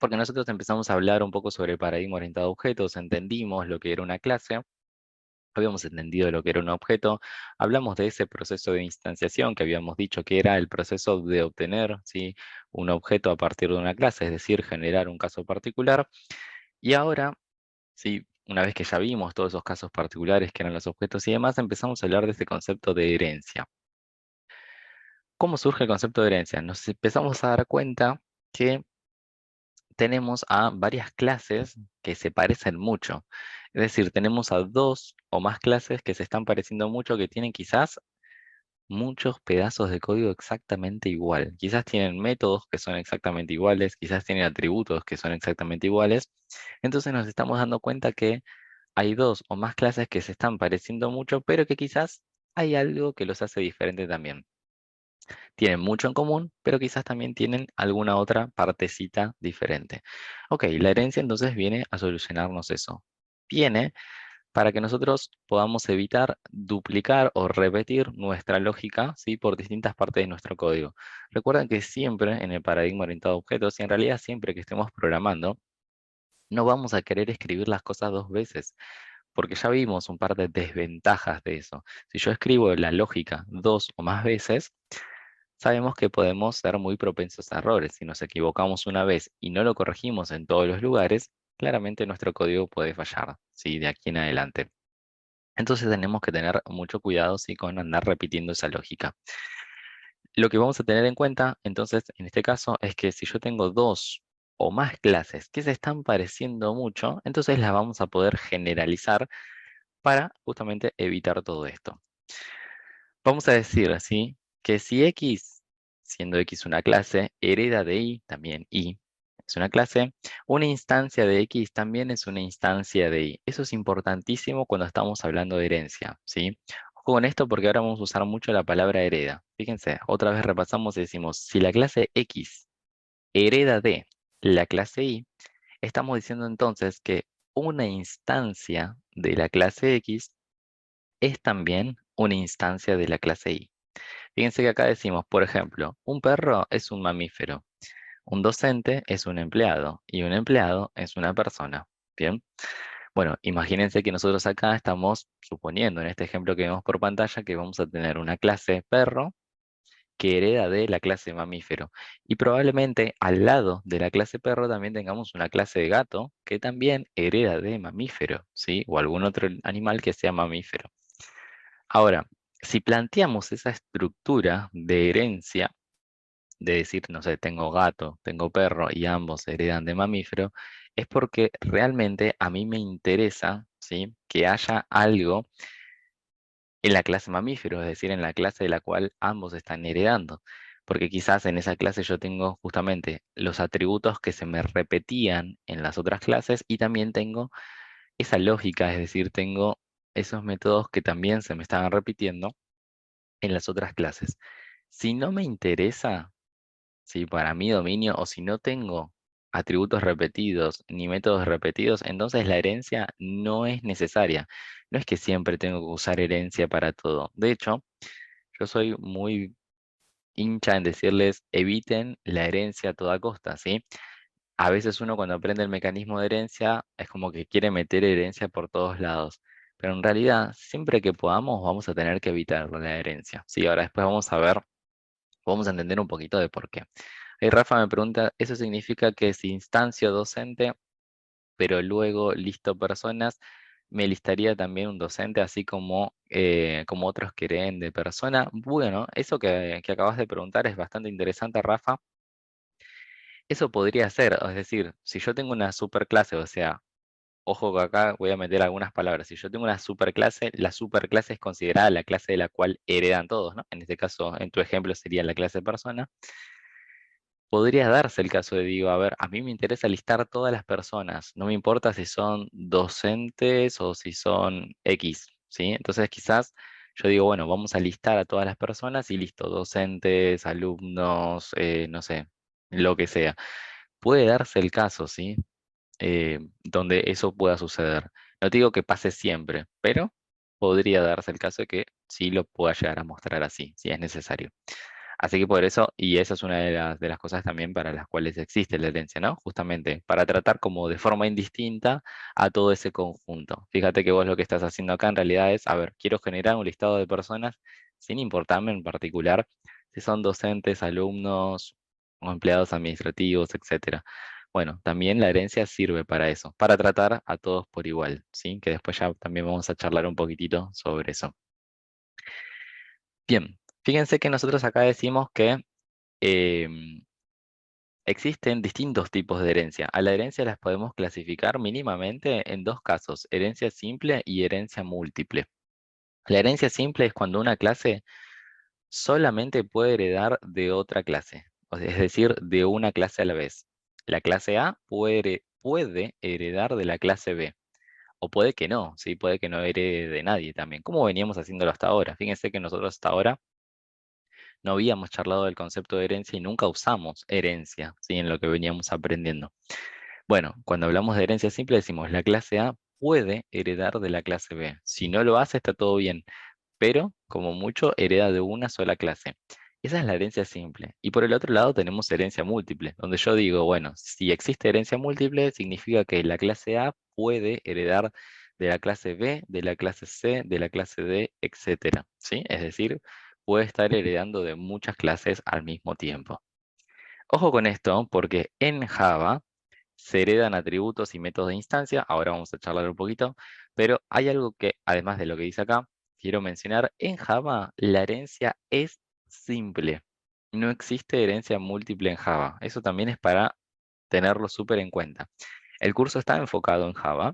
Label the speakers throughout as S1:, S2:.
S1: Porque nosotros empezamos a hablar un poco sobre el paradigma orientado a objetos, entendimos lo que era una clase, habíamos entendido lo que era un objeto, hablamos de ese proceso de instanciación que habíamos dicho que era el proceso de obtener, ¿sí?, un objeto a partir de una clase, es decir, generar un caso particular. Y ahora, ¿sí?, una vez que ya vimos todos esos casos particulares que eran los objetos y demás, empezamos a hablar de este concepto de herencia. ¿Cómo surge el concepto de herencia? Nos empezamos a dar cuenta que tenemos a varias clases que se parecen mucho. Es decir, tenemos a dos o más clases que se están pareciendo mucho, que tienen quizás muchos pedazos de código exactamente igual. Quizás tienen métodos que son exactamente iguales, quizás tienen atributos que son exactamente iguales. Entonces nos estamos dando cuenta que hay dos o más clases que se están pareciendo mucho, pero que quizás hay algo que los hace diferente también. Tienen mucho en común, pero quizás también tienen alguna otra partecita diferente. Ok, la herencia entonces viene a solucionarnos eso. Viene para que nosotros podamos evitar duplicar o repetir nuestra lógica, ¿sí?, por distintas partes de nuestro código. Recuerden que siempre en el paradigma orientado a objetos, y en realidad siempre que estemos programando, no vamos a querer escribir las cosas dos veces, porque ya vimos un par de desventajas de eso. Si yo escribo la lógica dos o más veces, sabemos que podemos ser muy propensos a errores. Si nos equivocamos una vez y no lo corregimos en todos los lugares, claramente nuestro código puede fallar, ¿sí?, de aquí en adelante. Entonces tenemos que tener mucho cuidado, ¿sí?, con andar repitiendo esa lógica. Lo que vamos a tener en cuenta, entonces, en este caso, es que si yo tengo dos o más clases que se están pareciendo mucho, entonces las vamos a poder generalizar para justamente evitar todo esto. Vamos a decir así que si X, siendo X una clase, hereda de Y, también Y es una clase, una instancia de X también es una instancia de Y. Eso es importantísimo cuando estamos hablando de herencia, ¿sí? Ojo con esto porque ahora vamos a usar mucho la palabra hereda. Fíjense, otra vez repasamos y decimos, si la clase X hereda de la clase Y, estamos diciendo entonces que una instancia de la clase X es también una instancia de la clase Y. Fíjense que acá decimos, por ejemplo, un perro es un mamífero, un docente es un empleado y un empleado es una persona. Bien, bueno, imagínense que nosotros acá estamos suponiendo en este ejemplo que vemos por pantalla que vamos a tener una clase perro que hereda de la clase mamífero. Y probablemente al lado de la clase perro también tengamos una clase de gato que también hereda de mamífero, ¿sí? O algún otro animal que sea mamífero. Ahora, si planteamos esa estructura de herencia, de decir, no sé, tengo gato, tengo perro y ambos heredan de mamífero, es porque realmente a mí me interesa, ¿sí?, que haya algo en la clase mamífero, es decir, en la clase de la cual ambos están heredando. Porque quizás en esa clase yo tengo justamente los atributos que se me repetían en las otras clases y también tengo esa lógica, es decir, tengo esos métodos que también se me estaban repitiendo en las otras clases. Si no me interesa, si para mi dominio o si no tengo atributos repetidos ni métodos repetidos, entonces la herencia no es necesaria. No es que siempre tengo que usar herencia para todo. De hecho, yo soy muy hincha en decirles eviten la herencia a toda costa, ¿sí? A veces uno cuando aprende el mecanismo de herencia es como que quiere meter herencia por todos lados. Pero en realidad, siempre que podamos, vamos a tener que evitar la herencia. Sí, ahora después vamos a ver, vamos a entender un poquito de por qué. Ahí Rafa me pregunta, ¿eso significa que si instancio docente, pero luego listo personas, me listaría también un docente así como, como otros que creen de persona? Bueno, eso que acabas de preguntar es bastante interesante, Rafa. Eso podría ser, es decir, si yo tengo una superclase, o sea, ojo que acá voy a meter algunas palabras. Si yo tengo una superclase, la superclase es considerada la clase de la cual heredan todos, ¿no? En este caso, en tu ejemplo, sería la clase persona. Podría darse el caso de, digo, a ver, a mí me interesa listar todas las personas, no me importa si son docentes o si son X, ¿sí? Entonces quizás yo digo, bueno, vamos a listar a todas las personas y listo, docentes, alumnos, no sé, lo que sea. Puede darse el caso, ¿sí? Donde eso pueda suceder. No te digo que pase siempre, pero podría darse el caso de que sí lo pueda llegar a mostrar así, si es necesario. Así que por eso, y esa es una de las cosas también para las cuales existe la herencia, ¿no? Justamente para tratar como de forma indistinta a todo ese conjunto. Fíjate que vos lo que estás haciendo acá en realidad es, a ver, quiero generar un listado de personas sin importarme en particular si son docentes, alumnos o empleados administrativos, etcétera. Bueno, también la herencia sirve para eso, para tratar a todos por igual, ¿sí? Que después ya también vamos a charlar un poquitito sobre eso. Bien, fíjense que nosotros acá decimos que em, existen distintos tipos de herencia. A la herencia las podemos clasificar mínimamente en dos casos, herencia simple y herencia múltiple. La herencia simple es cuando una clase solamente puede heredar de otra clase, es decir, de una clase a la vez. La clase A puede heredar de la clase B, o puede que no, ¿sí? Puede que no herede de nadie también, como veníamos haciéndolo hasta ahora. Fíjense que nosotros hasta ahora no habíamos charlado del concepto de herencia y nunca usamos herencia, ¿sí? En lo que veníamos aprendiendo. Bueno, cuando hablamos de herencia simple decimos la clase A puede heredar de la clase B. Si no lo hace, está todo bien, pero como mucho hereda de una sola clase. Esa es la herencia simple. Y por el otro lado tenemos herencia múltiple, donde yo digo, bueno, si existe herencia múltiple, significa que la clase A puede heredar de la clase B, de la clase C, de la clase D, etcétera, ¿sí? Es decir, puede estar heredando de muchas clases al mismo tiempo. Ojo con esto, porque en Java se heredan atributos y métodos de instancia, ahora vamos a charlar un poquito, pero hay algo que, además de lo que dice acá, quiero mencionar, en Java la herencia es simple, no existe herencia múltiple en Java, eso también es para tenerlo súper en cuenta. El curso está enfocado en Java,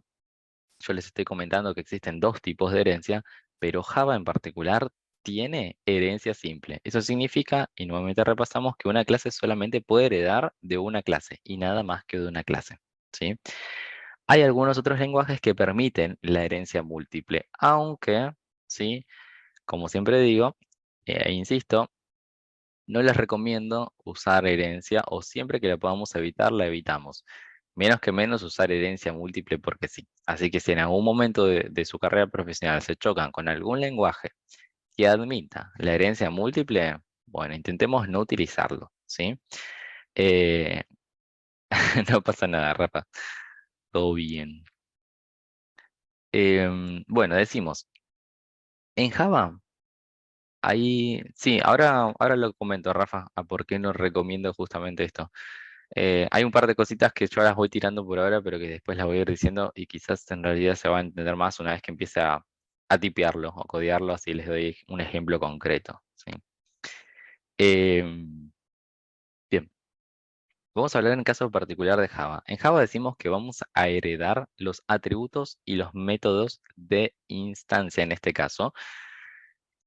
S1: yo les estoy comentando que existen dos tipos de herencia, pero Java en particular tiene herencia simple. Eso significa, y nuevamente repasamos, que una clase solamente puede heredar de una clase y nada más que de una clase, ¿sí? Hay algunos otros lenguajes que permiten la herencia múltiple, aunque, ¿sí? Como siempre digo, e insisto, no les recomiendo usar herencia o siempre que la podamos evitar, la evitamos. Menos que menos usar herencia múltiple porque sí. Así que si en algún momento de su carrera profesional se chocan con algún lenguaje que admita la herencia múltiple, bueno, intentemos no utilizarlo, ¿sí? Eh, no pasa nada, Rafa. Todo bien. Bueno, decimos, en Java, ahí, sí, ahora lo comento, Rafa, a por qué no recomiendo justamente esto. Hay un par de cositas que yo las voy tirando por ahora, pero que después las voy a ir diciendo y quizás en realidad se va a entender más una vez que empiece a tipearlo o codearlo, así les doy un ejemplo concreto, ¿sí? Em, bien, vamos a hablar en caso particular de Java. En Java decimos que vamos a heredar los atributos y los métodos de instancia en este caso.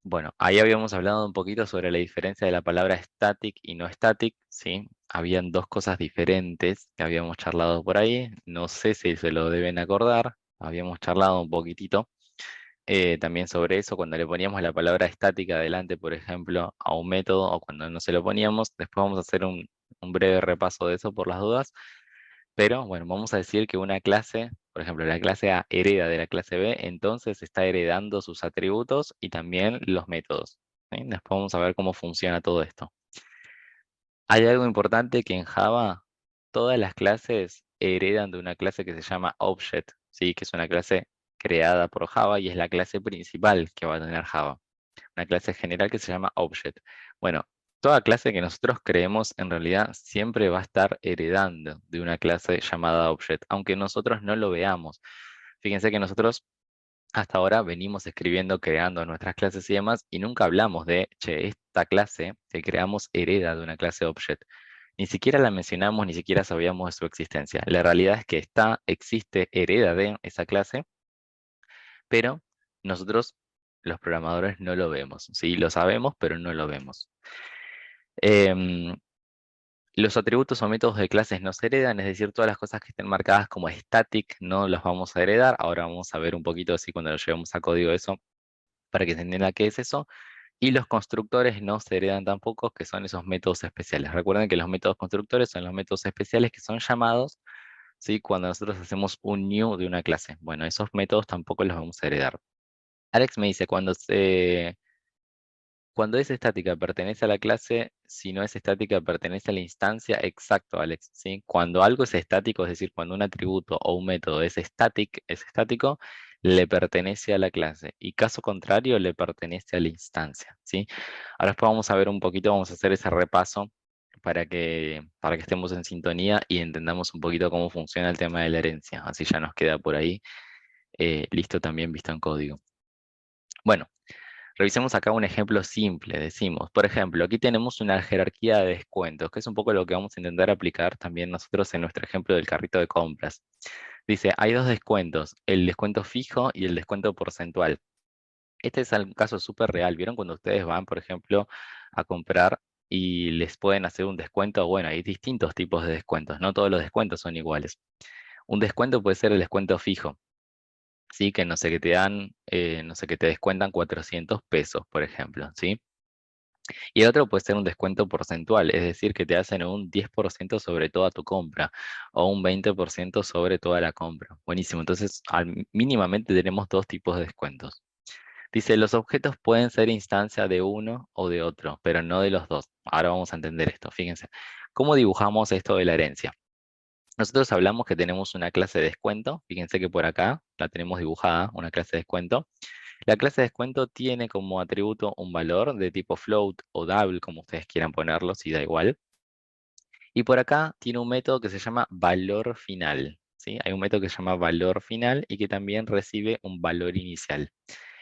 S1: Bueno, ahí habíamos hablado un poquito sobre la diferencia de la palabra static y no static, ¿sí? Habían dos cosas diferentes que habíamos charlado por ahí. No sé si se lo deben acordar. Habíamos charlado un poquitito también sobre eso cuando le poníamos la palabra estática adelante, por ejemplo, a un método o cuando no se lo poníamos. Después vamos a hacer un breve repaso de eso por las dudas. Pero bueno, vamos a decir que una clase, por ejemplo, la clase A hereda de la clase B, entonces está heredando sus atributos y también los métodos, ¿sí? Después vamos a ver cómo funciona todo esto. Hay algo importante que en Java todas las clases heredan de una clase que se llama Object, ¿sí? Que es una clase creada por Java y es la clase principal que va a tener Java. Una clase general que se llama Object. Bueno, toda clase que nosotros creemos en realidad siempre va a estar heredando de una clase llamada Object, aunque nosotros no lo veamos. Fíjense que nosotros hasta ahora venimos escribiendo, creando nuestras clases y demás, y nunca hablamos de, che, esta clase que creamos hereda de una clase Object. Ni siquiera la mencionamos, ni siquiera sabíamos de su existencia. La realidad es que existe, hereda de esa clase, pero nosotros, los programadores, no lo vemos. Sí, lo sabemos, pero no lo vemos. Em, los atributos o métodos de clases no se heredan, es decir, todas las cosas que estén marcadas como static no las vamos a heredar. Ahora vamos a ver un poquito así cuando lo llevemos a código eso, para que se entienda qué es eso. Y los constructores no se heredan tampoco, que son esos métodos especiales. Recuerden que los métodos constructores son los métodos especiales que son llamados, ¿sí? Cuando nosotros hacemos un new de una clase. Bueno, esos métodos tampoco los vamos a heredar. Alex me dice, Cuando es estática pertenece a la clase, si no es estática pertenece a la instancia. Exacto, Alex, ¿sí? Cuando algo es estático, es decir, cuando un atributo o un método es estático, le pertenece a la clase. Y caso contrario, le pertenece a la instancia, ¿sí? Ahora después vamos a ver un poquito, vamos a hacer ese repaso para que estemos en sintonía y entendamos un poquito cómo funciona el tema de la herencia. Así ya nos queda por ahí listo también visto en código. Bueno. Revisemos acá un ejemplo simple. Decimos, por ejemplo, aquí tenemos una jerarquía de descuentos, que es un poco lo que vamos a intentar aplicar también nosotros en nuestro ejemplo del carrito de compras. Dice, hay dos descuentos, el descuento fijo y el descuento porcentual. Este es un caso súper real. ¿Vieron cuando ustedes van, por ejemplo, a comprar y les pueden hacer un descuento? Bueno, hay distintos tipos de descuentos, no todos los descuentos son iguales. Un descuento puede ser el descuento fijo. Sí, que no sé, que te dan, no sé, que te descuentan 400 pesos, por ejemplo, ¿sí? Y el otro puede ser un descuento porcentual, es decir, que te hacen un 10% sobre toda tu compra o un 20% sobre toda la compra. Buenísimo, entonces mínimamente tenemos dos tipos de descuentos. Dice, los objetos pueden ser instancia de uno o de otro, pero no de los dos. Ahora vamos a entender esto, fíjense. ¿Cómo dibujamos esto de la herencia? Nosotros hablamos que tenemos una clase de descuento, fíjense que por acá la tenemos dibujada, una clase de descuento. La clase de descuento tiene como atributo un valor de tipo float o double, como ustedes quieran ponerlo, si da igual. Y por acá tiene un método que se llama valor final, ¿sí? Hay un método que se llama valor final y que también recibe un valor inicial.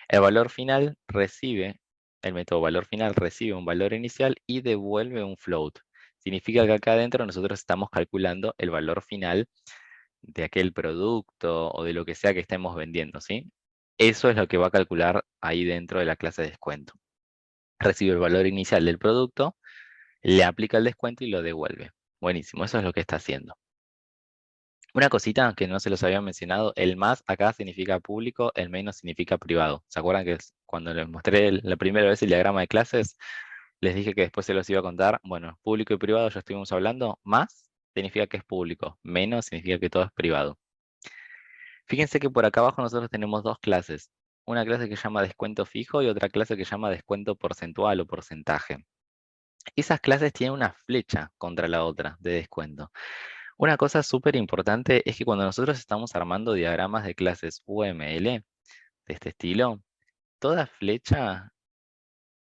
S1: El valor final recibe, el método valor final recibe un valor inicial y devuelve un float. Significa que acá adentro nosotros estamos calculando el valor final de aquel producto o de lo que sea que estemos vendiendo, ¿sí? Eso es lo que va a calcular ahí dentro de la clase de descuento. Recibe el valor inicial del producto, le aplica el descuento y lo devuelve. Buenísimo, eso es lo que está haciendo. Una cosita que no se los había mencionado, el más acá significa público, el menos significa privado. ¿Se acuerdan que cuando les mostré la primera vez el diagrama de clases, les dije que después se los iba a contar? Bueno, público y privado ya estuvimos hablando. Más significa que es público, menos significa que todo es privado. Fíjense que por acá abajo nosotros tenemos dos clases. Una clase que se llama descuento fijo y otra clase que se llama descuento porcentual o porcentaje. Esas clases tienen una flecha contra la otra de descuento. Una cosa súper importante es que cuando nosotros estamos armando diagramas de clases UML de este estilo, toda flecha,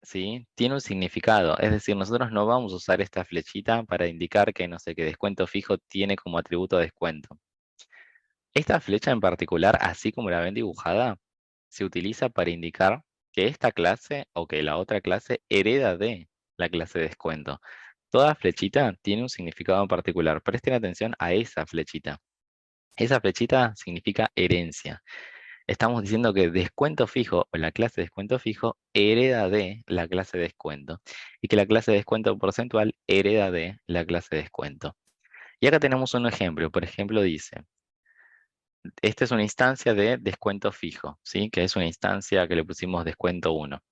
S1: ¿sí?, tiene un significado. Es decir, nosotros no vamos a usar esta flechita para indicar que, no sé, que descuento fijo tiene como atributo descuento. Esta flecha en particular, así como la ven dibujada, se utiliza para indicar que esta clase o que la otra clase hereda de la clase de descuento. Toda flechita tiene un significado en particular. Presten atención a esa flechita. Esa flechita significa herencia. Estamos diciendo que descuento fijo o la clase de descuento fijo hereda de la clase de descuento y que la clase de descuento porcentual hereda de la clase de descuento. Y acá tenemos un ejemplo. Por ejemplo, dice, esta es una instancia de descuento fijo, ¿sí? Que es una instancia que le pusimos descuento 1.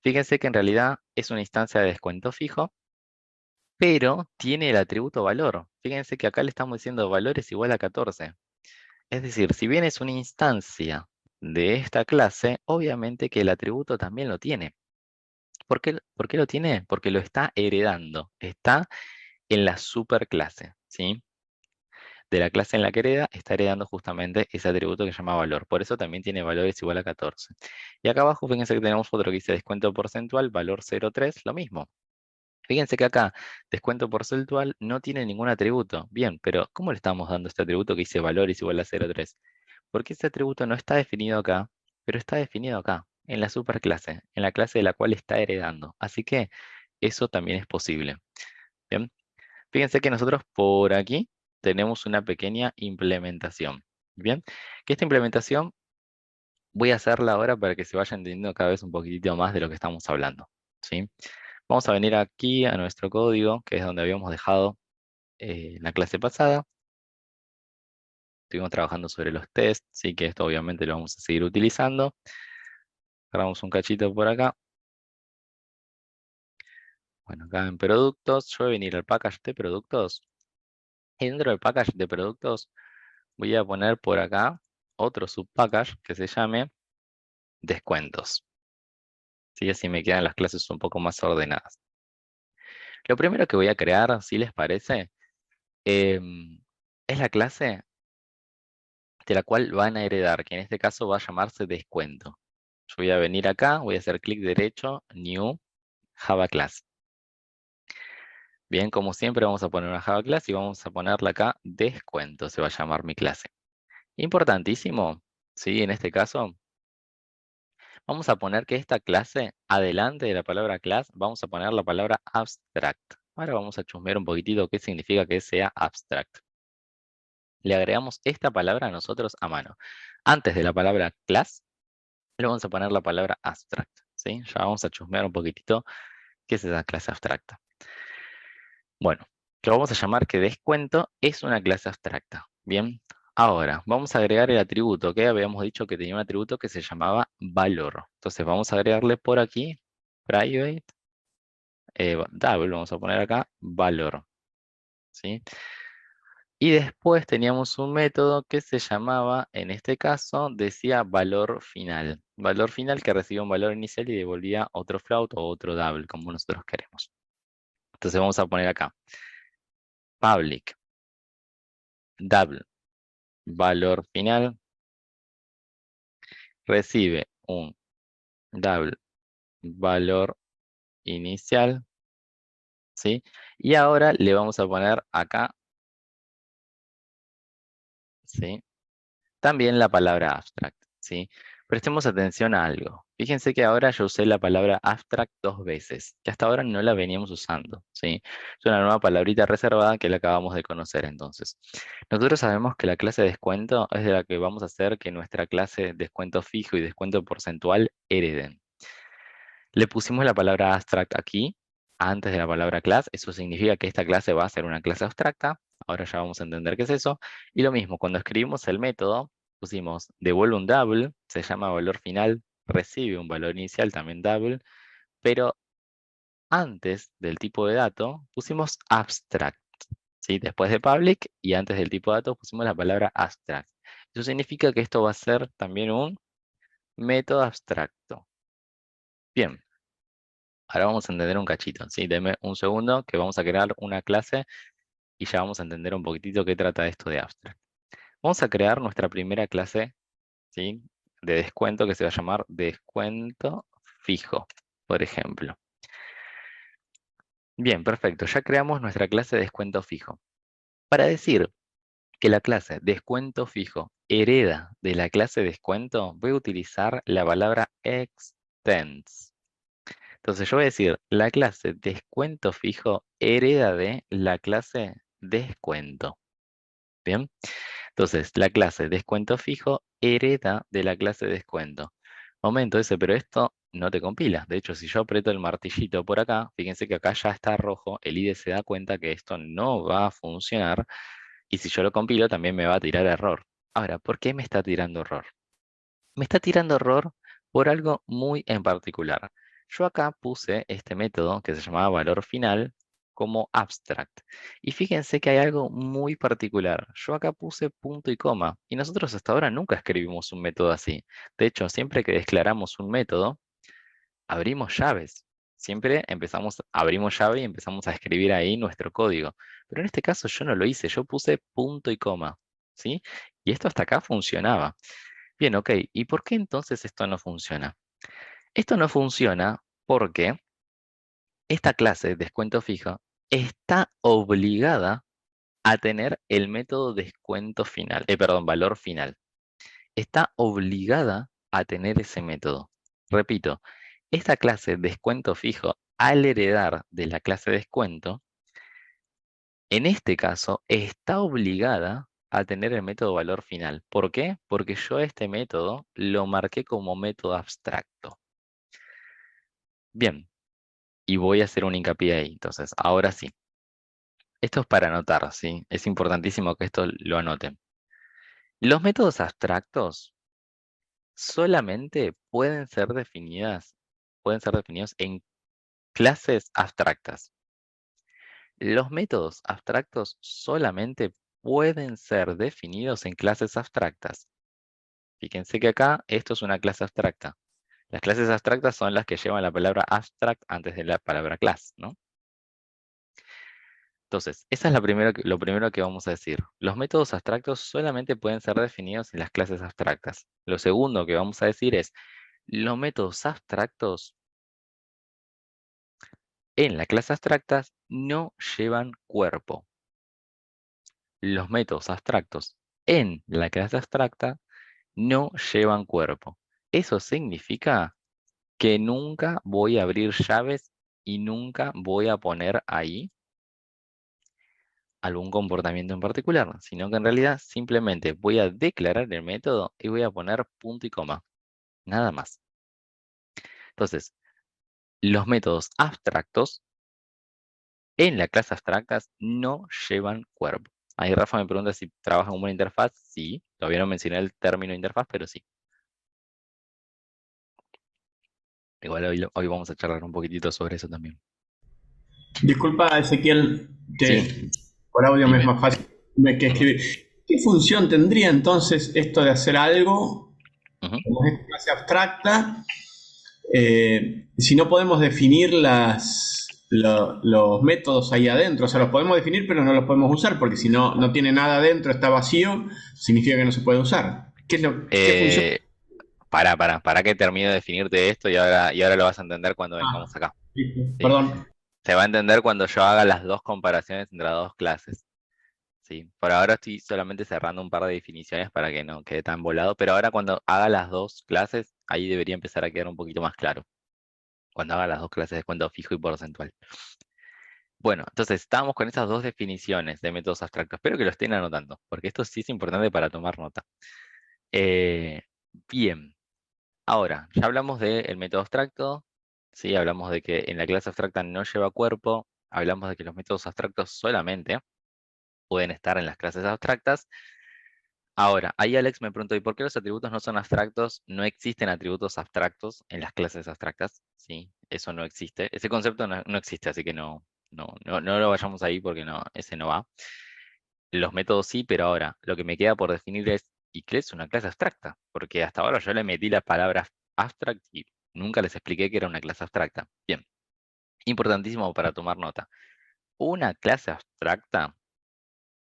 S1: Fíjense que en realidad es una instancia de descuento fijo, pero tiene el atributo valor. Fíjense que acá le estamos diciendo valor es igual a 14. Es decir, si bien es una instancia de esta clase, obviamente que el atributo también lo tiene. ¿Por qué lo tiene? Porque lo está heredando. Está en la superclase, ¿sí? De la clase en la que hereda, está heredando justamente ese atributo que se llama valor. Por eso también tiene valores igual a 14. Y acá abajo, fíjense que tenemos otro que dice descuento porcentual, valor 0,3, lo mismo. Fíjense que acá, descuento porcentual no tiene ningún atributo. Bien, pero ¿cómo le estamos dando este atributo que dice valor es igual a 0,3? Porque este atributo no está definido acá, pero está definido acá, en la superclase, en la clase de la cual está heredando. Así que eso también es posible. Bien, fíjense que nosotros por aquí tenemos una pequeña implementación. Bien, que esta implementación voy a hacerla ahora para que se vaya entendiendo cada vez un poquitito más de lo que estamos hablando, ¿sí? Vamos a venir aquí a nuestro código, que es donde habíamos dejado la clase pasada. Estuvimos trabajando sobre los tests, sí, que esto obviamente lo vamos a seguir utilizando. Agarramos un cachito por acá. Bueno, acá en productos, yo voy a venir al package de productos. Y dentro del package de productos voy a poner por acá otro subpackage que se llame descuentos. ¿sí? Así me quedan las clases un poco más ordenadas. Lo primero que voy a crear, si les parece, es la clase de la cual van a heredar, que en este caso va a llamarse descuento. Yo voy a venir acá, voy a hacer clic derecho, New, Java Class. Bien, como siempre vamos a poner una Java Class y vamos a ponerla acá, descuento, se va a llamar mi clase. Importantísimo, ¿sí? En este caso, vamos a poner que esta clase, adelante de la palabra class, vamos a poner la palabra abstract. Ahora vamos a chusmear un poquitito qué significa que sea abstract. Le agregamos esta palabra a nosotros a mano. Antes de la palabra class, le vamos a poner la palabra abstract, ¿sí? Ya vamos a chusmear un poquitito qué es esa clase abstracta. Bueno, lo vamos a llamar que descuento es una clase abstracta. Bien, ahora vamos a agregar el atributo que habíamos dicho que tenía un atributo que se llamaba valor. Entonces vamos a agregarle por aquí, private, double, vamos a poner acá, valor. ¿Sí? Y después teníamos un método que se llamaba, en este caso, decía valor final. Valor final que recibía un valor inicial y devolvía otro float o otro double, como nosotros queremos. Entonces vamos a poner acá, public, double, valor final, recibe un double valor inicial, ¿sí? Y ahora le vamos a poner acá, ¿sí? También la palabra abstract, ¿sí? Prestemos atención a algo. Fíjense que ahora yo usé la palabra abstract 2 veces, que hasta ahora no la veníamos usando, ¿sí? Es una nueva palabrita reservada que la acabamos de conocer entonces. Nosotros sabemos que la clase de descuento es de la que vamos a hacer que nuestra clase descuento fijo y descuento porcentual hereden. Le pusimos la palabra abstract aquí, antes de la palabra class. Eso significa que esta clase va a ser una clase abstracta. Ahora ya vamos a entender qué es eso. Y lo mismo, cuando escribimos el método, pusimos devuelve un double, se llama valor final, recibe un valor inicial, también double, pero antes del tipo de dato pusimos abstract, ¿sí? Después de public y antes del tipo de dato pusimos la palabra abstract. Eso significa que esto va a ser también un método abstracto. Bien. Ahora vamos a entender un cachito, ¿sí? Deme un segundo que vamos a crear una clase y ya vamos a entender un poquitito qué trata esto de abstract. Vamos a crear nuestra primera clase, ¿sí? De descuento que se va a llamar descuento fijo, por ejemplo. Bien, perfecto. Ya creamos nuestra clase de descuento fijo. Para decir que la clase descuento fijo hereda de la clase descuento, voy a utilizar la palabra extends. Entonces yo voy a decir, la clase descuento fijo hereda de la clase descuento. ¿Bien? Entonces, la clase descuento fijo hereda de la clase descuento. Momento ese, pero esto no te compila. De hecho, si yo aprieto el martillito por acá, fíjense que acá ya está rojo, el IDE se da cuenta que esto no va a funcionar. Y si yo lo compilo, también me va a tirar error. Ahora, ¿por qué me está tirando error? Me está tirando error por algo muy en particular. Yo acá puse este método que se llamaba valor final como abstract. Y fíjense que hay algo muy particular. Yo acá puse punto y coma. Y nosotros hasta ahora nunca escribimos un método así. De hecho, siempre que declaramos un método, abrimos llaves. Siempre abrimos llave y empezamos a escribir ahí nuestro código. Pero en este caso yo no lo hice. Yo puse punto y coma. ¿Sí? Y esto hasta acá funcionaba. Bien, ok. ¿Y por qué entonces esto no funciona? Esto no funciona porque esta clase de descuento fijo está obligada a tener el método descuento final, perdón, valor final. Está obligada a tener ese método. Repito, esta clase descuento fijo, al heredar de la clase descuento, en este caso está obligada a tener el método valor final. ¿Por qué? Porque yo este método lo marqué como método abstracto. Bien, y voy a hacer un hincapié ahí. Entonces, ahora sí. Esto es para anotar, ¿sí? Es importantísimo que esto lo anoten. Los métodos abstractos solamente pueden ser definidos en clases abstractas. Los métodos abstractos solamente pueden ser definidos en clases abstractas. Fíjense que acá esto es una clase abstracta. Las clases abstractas son las que llevan la palabra abstract antes de la palabra class, ¿no? Entonces, esa es lo primero que vamos a decir. Los métodos abstractos solamente pueden ser definidos en las clases abstractas. Lo segundo que vamos a decir es, los métodos abstractos en la clase abstractas no llevan cuerpo. Los métodos abstractos en la clase abstracta no llevan cuerpo. Eso significa que nunca voy a abrir llaves y nunca voy a poner ahí algún comportamiento en particular, sino que en realidad simplemente voy a declarar el método y voy a poner punto y coma, nada más. Entonces, los métodos abstractos en la clase abstractas no llevan cuerpo. Ahí Rafa me pregunta si trabaja con una interfaz. Sí, todavía no mencioné el término interfaz, pero sí. Igual hoy vamos a charlar un poquitito sobre eso también.
S2: Disculpa, Ezequiel,
S1: Sí,
S2: por audio me es
S1: dime.
S2: más fácil que
S1: Ujú,
S2: escribir. ¿Qué función tendría entonces esto de hacer algo
S1: ujú.
S2: como es clase abstracta si no podemos definir los métodos ahí adentro? O sea, los podemos definir, pero no los podemos usar, porque si no, no tiene nada adentro, está vacío, significa que no se puede usar. ¿Qué función?
S1: Eh, para que termine de definirte esto y ahora lo vas a entender cuando
S2: Ah,
S1: vengamos acá.
S2: listo,
S1: ¿Sí?
S2: perdón.
S1: Se va a entender cuando yo haga las dos comparaciones entre las dos clases. ¿Sí? Por ahora estoy solamente cerrando un par de definiciones para que no quede tan volado, pero ahora cuando haga las dos clases, ahí debería empezar a quedar un poquito más claro. Cuando haga las dos clases de descuento fijo y porcentual. Bueno, entonces estábamos con esas dos definiciones de métodos abstractos. Espero que lo estén anotando, porque esto sí es importante para tomar nota. Eh, bien, ahora, ya hablamos del método abstracto, ¿sí? Hablamos de que en la clase abstracta no lleva cuerpo, hablamos de que los métodos abstractos solamente pueden estar en las clases abstractas. Ahora, ahí Alex me preguntó, ¿y por qué los atributos no son abstractos? No existen atributos abstractos en las clases abstractas, ¿sí? Eso no existe. Ese concepto no existe, así que no lo vayamos ahí porque no, ese no va. Los métodos sí, pero ahora lo que me queda por definir es, ¿y qué es una clase abstracta? Porque hasta ahora yo le metí la palabra abstract y nunca les expliqué que era una clase abstracta. Bien, importantísimo para tomar nota. Una clase abstracta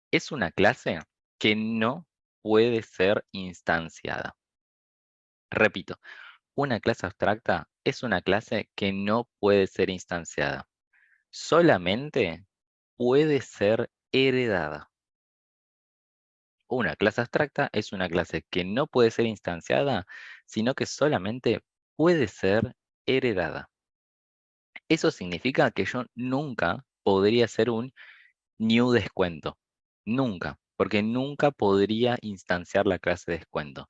S1: es una clase que no puede ser instanciada. Repito, una clase abstracta es una clase que no puede ser instanciada. Solamente puede ser heredada. Una clase abstracta es una clase que no puede ser instanciada, sino que solamente puede ser heredada. Eso significa que yo nunca podría hacer un new descuento. Nunca, porque nunca podría instanciar la clase de descuento.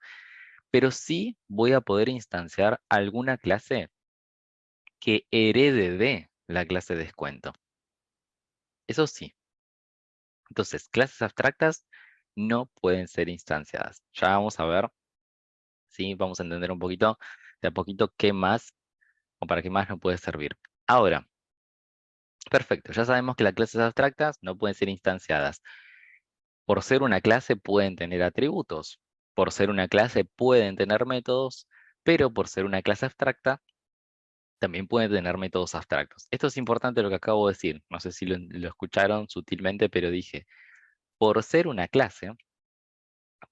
S1: Pero sí voy a poder instanciar alguna clase que herede de la clase de descuento. Eso sí. Entonces, clases abstractas no pueden ser instanciadas. Ya vamos a ver, ¿sí? Vamos a entender un poquito, de a poquito, qué más o para qué más no puede servir. Ahora, perfecto, ya sabemos que las clases abstractas no pueden ser instanciadas. Por ser una clase pueden tener atributos. Por ser una clase pueden tener métodos, pero por ser una clase abstracta también pueden tener métodos abstractos. Esto es importante lo que acabo de decir. No sé si lo escucharon sutilmente, pero dije, por ser una clase,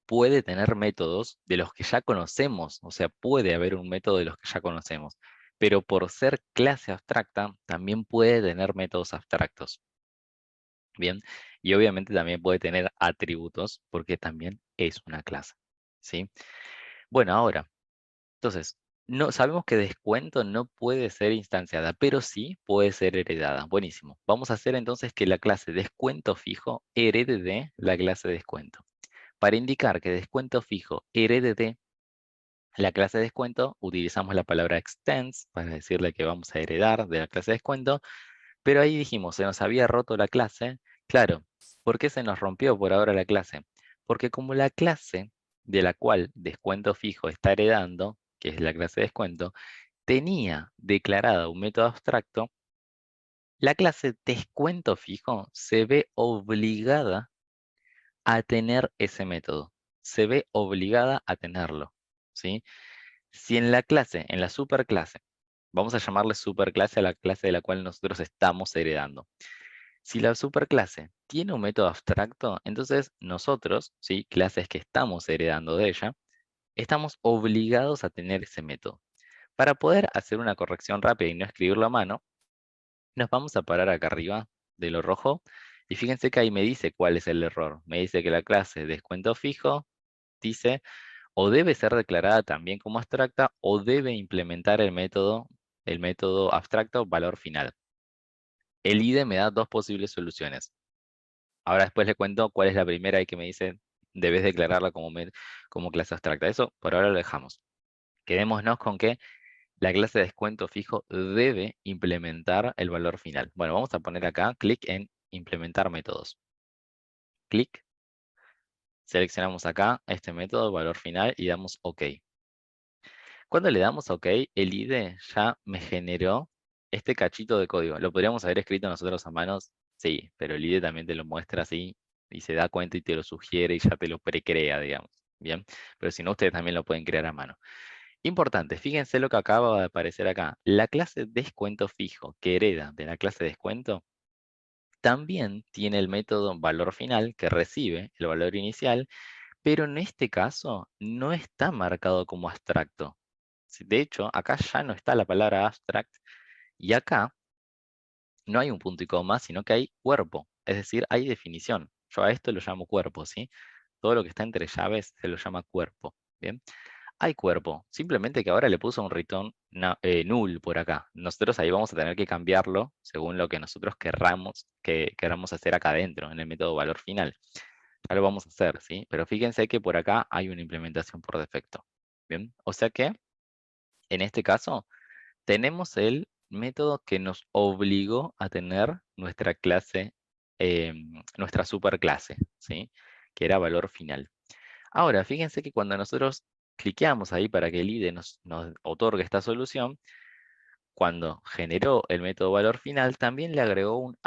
S1: puede tener métodos de los que ya conocemos, o sea, puede haber un método de los que ya conocemos, pero por ser clase abstracta, también puede tener métodos abstractos. Bien, y obviamente también puede tener atributos, porque también es una clase. ¿Sí? Bueno, ahora, entonces, no, sabemos que descuento no puede ser instanciada, pero sí puede ser heredada. Buenísimo. Vamos a hacer entonces que la clase descuento fijo herede de la clase descuento. Para indicar que descuento fijo herede de la clase de descuento, utilizamos la palabra extends para decirle que vamos a heredar de la clase de descuento, pero ahí dijimos, se nos había roto la clase. Claro, ¿por qué se nos rompió por ahora la clase? Porque como la clase de la cual descuento fijo está heredando, que es la clase de descuento, tenía declarado un método abstracto, la clase descuento fijo se ve obligada a tener ese método. Se ve obligada a tenerlo, ¿sí? Si en la clase, en la superclase, vamos a llamarle superclase a la clase de la cual nosotros estamos heredando. Si la superclase tiene un método abstracto, entonces nosotros, ¿sí? Clases que estamos heredando de ella, estamos obligados a tener ese método. Para poder hacer una corrección rápida y no escribirlo a mano, nos vamos a parar acá arriba de lo rojo y fíjense que ahí me dice cuál es el error. Me dice que la clase descuento fijo dice o debe ser declarada también como abstracta o debe implementar el método abstracto valor final. El IDE me da dos posibles soluciones. Ahora después le cuento cuál es la primera y que me dice debes declararla como clase abstracta. Eso por ahora lo dejamos. Quedémonos con que la clase de descuento fijo debe implementar el valor final. Bueno, vamos a poner acá, clic en implementar métodos. Clic, seleccionamos acá este método, valor final, y damos OK. Cuando le damos OK, el IDE ya me generó este cachito de código. ¿Lo podríamos haber escrito nosotros a manos? Sí, pero el IDE también te lo muestra así y se da cuenta y te lo sugiere y ya te lo precrea, digamos. Bien, pero si no, ustedes también lo pueden crear a mano. Importante, fíjense lo que acaba de aparecer acá. La clase descuento fijo que hereda de la clase descuento también tiene el método valor final que recibe el valor inicial, pero en este caso no está marcado como abstracto. De hecho, acá ya no está la palabra abstract y acá no hay un punto y coma, sino que hay cuerpo, es decir, hay definición. Yo a esto lo llamo cuerpo, ¿sí? Todo lo que está entre llaves se lo llama cuerpo, ¿bien? Hay cuerpo, simplemente que ahora le puso un return null por acá. Nosotros ahí vamos a tener que cambiarlo según lo que nosotros querramos hacer acá adentro, en el método valor final. Ya lo vamos a hacer, ¿sí? Pero fíjense que por acá hay una implementación por defecto, ¿bien? O sea que, en este caso, tenemos el método que nos obligó a tener nuestra clase, nuestra superclase, ¿sí? Que era valor final. Ahora, fíjense que cuando nosotros cliqueamos ahí para que el IDE nos otorgue esta solución, cuando generó el método valor final, también le agregó un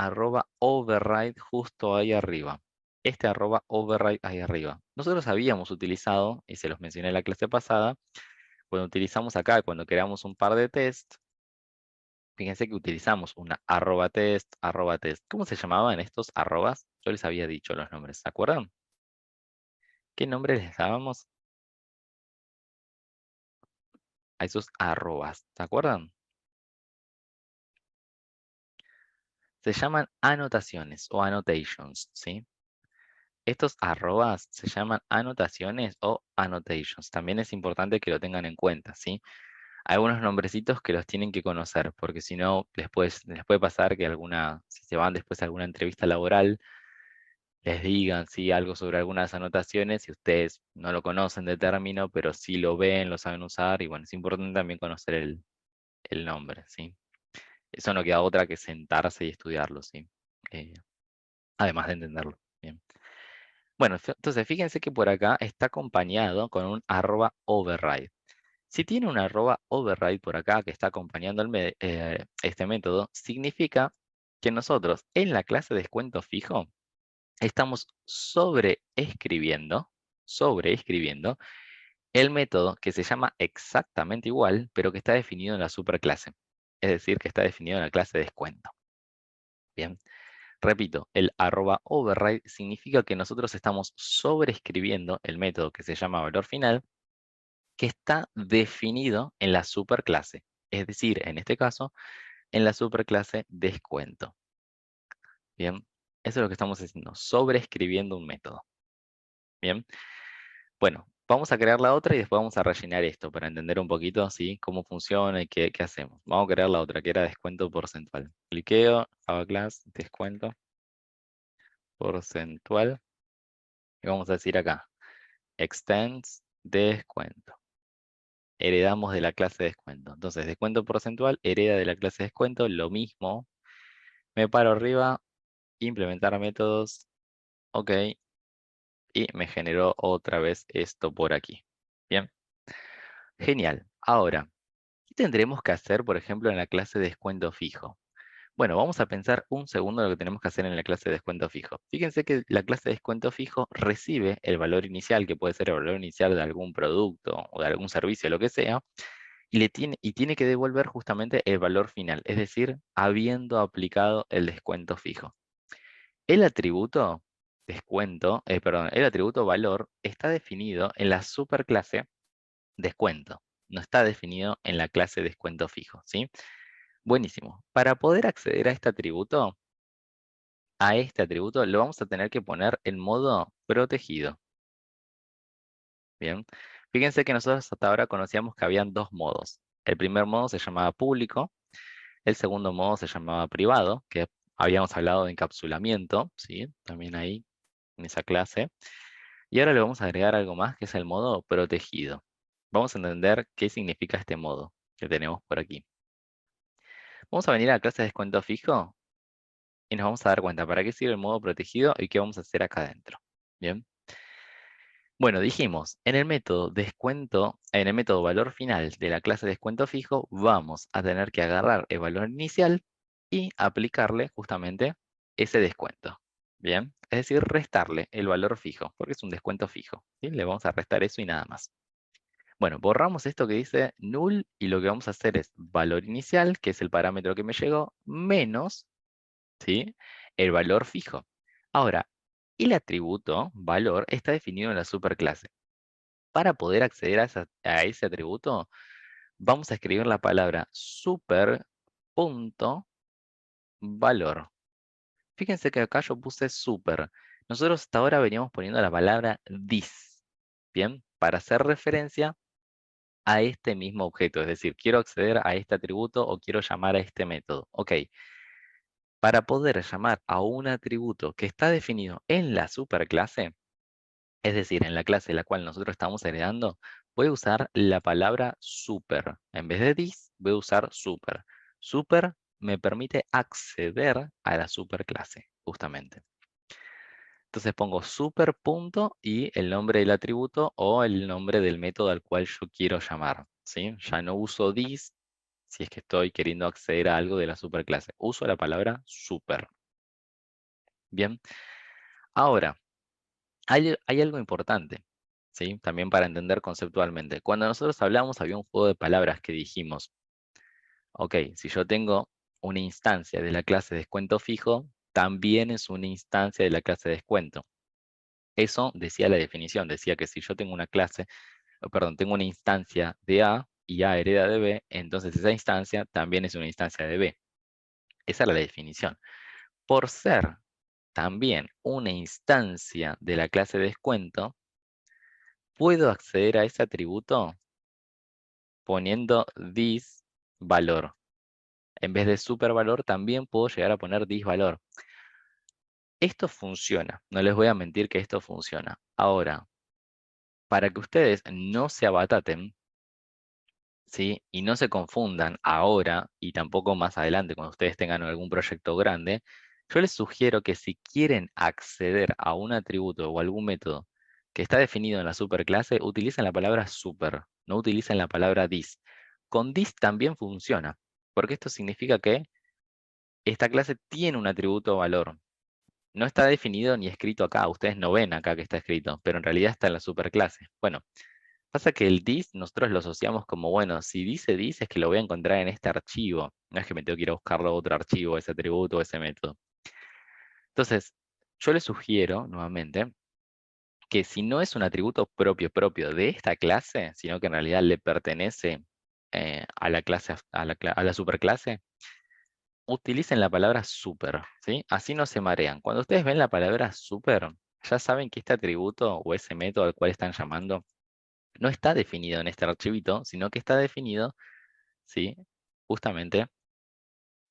S1: @override justo ahí arriba. Este @override ahí arriba. Nosotros habíamos utilizado, y se los mencioné en la clase pasada, cuando utilizamos acá, cuando creamos un par de test, fíjense que utilizamos una @test, @test. ¿Cómo se llamaban estos arrobas? Yo les había dicho los nombres, ¿se acuerdan? ¿Qué nombre les dábamos a esos arrobas? ¿Se acuerdan? Se llaman anotaciones o annotations, ¿sí? Estos arrobas se llaman anotaciones o annotations. También es importante que lo tengan en cuenta, ¿sí? Hay algunos nombrecitos que los tienen que conocer, porque si no, les puede pasar que si se van después a alguna entrevista laboral, les digan, ¿sí? Algo sobre algunas anotaciones y ustedes no lo conocen de término, pero sí lo ven, lo saben usar, y bueno, es importante también conocer el nombre, ¿sí? Eso no queda otra que sentarse y estudiarlo, ¿sí? Eh, además de entenderlo. Bien. Bueno, entonces fíjense que por acá está acompañado con un @override. Si tiene un @override por acá que está acompañando este método, significa que nosotros en la clase descuento fijo estamos sobreescribiendo el método que se llama exactamente igual, pero que está definido en la superclase. Es decir, que está definido en la clase descuento. Bien. Repito, el @override significa que nosotros estamos sobreescribiendo el método que se llama valor final, que está definido en la superclase. Es decir, en este caso, en la superclase descuento. Bien, eso es lo que estamos haciendo, sobreescribiendo un método. Bien, bueno, vamos a crear la otra y después vamos a rellenar esto para entender un poquito ¿sí? Cómo funciona y qué hacemos. Vamos a crear la otra, que era descuento porcentual. Cliqueo, Java Class, descuento porcentual. Y vamos a decir acá, extends descuento. Heredamos de la clase descuento. Entonces, descuento porcentual hereda de la clase descuento, lo mismo. Me paro arriba, implementar métodos, ok, y me generó otra vez esto por aquí. Bien, genial. Ahora, ¿qué tendremos que hacer, por ejemplo, en la clase descuento fijo? Bueno, vamos a pensar un segundo lo que tenemos que hacer en la clase de descuento fijo. Fíjense que la clase de descuento fijo recibe el valor inicial, que puede ser el valor inicial de algún producto o de algún servicio, lo que sea, y tiene que devolver justamente el valor final, es decir, habiendo aplicado el descuento fijo. El atributo descuento, perdón, el atributo valor está definido en la superclase descuento. No está definido en la clase descuento fijo, ¿sí? Buenísimo. Para poder acceder a este atributo lo vamos a tener que poner en modo protegido. Bien. Fíjense que nosotros hasta ahora conocíamos que habían dos modos. El primer modo se llamaba público, el segundo modo se llamaba privado, que habíamos hablado de encapsulamiento, ¿sí? También ahí en esa clase. Y ahora le vamos a agregar algo más que es el modo protegido. Vamos a entender qué significa este modo que tenemos por aquí. Vamos a venir a la clase de descuento fijo y nos vamos a dar cuenta para qué sirve el modo protegido y qué vamos a hacer acá adentro. Bien. Bueno, dijimos, en el método descuento, en el método valor final de la clase descuento fijo, vamos a tener que agarrar el valor inicial y aplicarle justamente ese descuento. Bien, es decir, restarle el valor fijo, porque es un descuento fijo. ¿Sí? Le vamos a restar eso y nada más. Bueno, borramos esto que dice null y lo que vamos a hacer es valor inicial, que es el parámetro que me llegó, menos, ¿sí?, el valor fijo. Ahora, el atributo valor está definido en la superclase. Para poder acceder a ese atributo, vamos a escribir la palabra super.valor. Fíjense que acá yo puse super. Nosotros hasta ahora veníamos poniendo la palabra this, ¿bien? Para hacer referencia a este mismo objeto. Es decir, quiero acceder a este atributo o quiero llamar a este método. Ok. Para poder llamar a un atributo que está definido en la superclase, es decir, en la clase de la cual nosotros estamos heredando, voy a usar la palabra super. En vez de this, voy a usar super. Super me permite acceder a la superclase, justamente. Entonces pongo super punto y el nombre del atributo o el nombre del método al cual yo quiero llamar, ¿sí? Ya no uso this si es que estoy queriendo acceder a algo de la superclase. Uso la palabra super. Bien. Ahora, hay algo importante, ¿sí? También para entender conceptualmente. Cuando nosotros hablamos, había un juego de palabras que dijimos, ok, si yo tengo una instancia de la clase descuento fijo, también es una instancia de la clase descuento. Eso decía la definición, decía que si yo tengo una clase, perdón, tengo una instancia de A y A hereda de B, entonces esa instancia también es una instancia de B. Esa era la definición. Por ser también una instancia de la clase descuento, puedo acceder a ese atributo poniendo this valor. En vez de supervalor, también puedo llegar a poner this valor. Esto funciona, no les voy a mentir que esto funciona. Ahora, para que ustedes no se abataten, ¿sí?, y no se confundan ahora y tampoco más adelante cuando ustedes tengan algún proyecto grande, yo les sugiero que si quieren acceder a un atributo o algún método que está definido en la superclase, utilicen la palabra super, no utilicen la palabra this. Con this también funciona, porque esto significa que esta clase tiene un atributo valor. No está definido ni escrito acá, ustedes no ven acá que está escrito, pero en realidad está en la superclase. Bueno, pasa que el this nosotros lo asociamos como, bueno, si dice this es que lo voy a encontrar en este archivo. No es que me tengo que ir a buscarlo a otro archivo, ese atributo o ese método. Entonces, yo les sugiero, nuevamente, que si no es un atributo propio de esta clase, sino que en realidad le pertenece a la clase, a la superclase, utilicen la palabra super, ¿sí? Así no se marean. Cuando ustedes ven la palabra super, ya saben que este atributo o ese método al cual están llamando no está definido en este archivito, sino que está definido, ¿sí?, justamente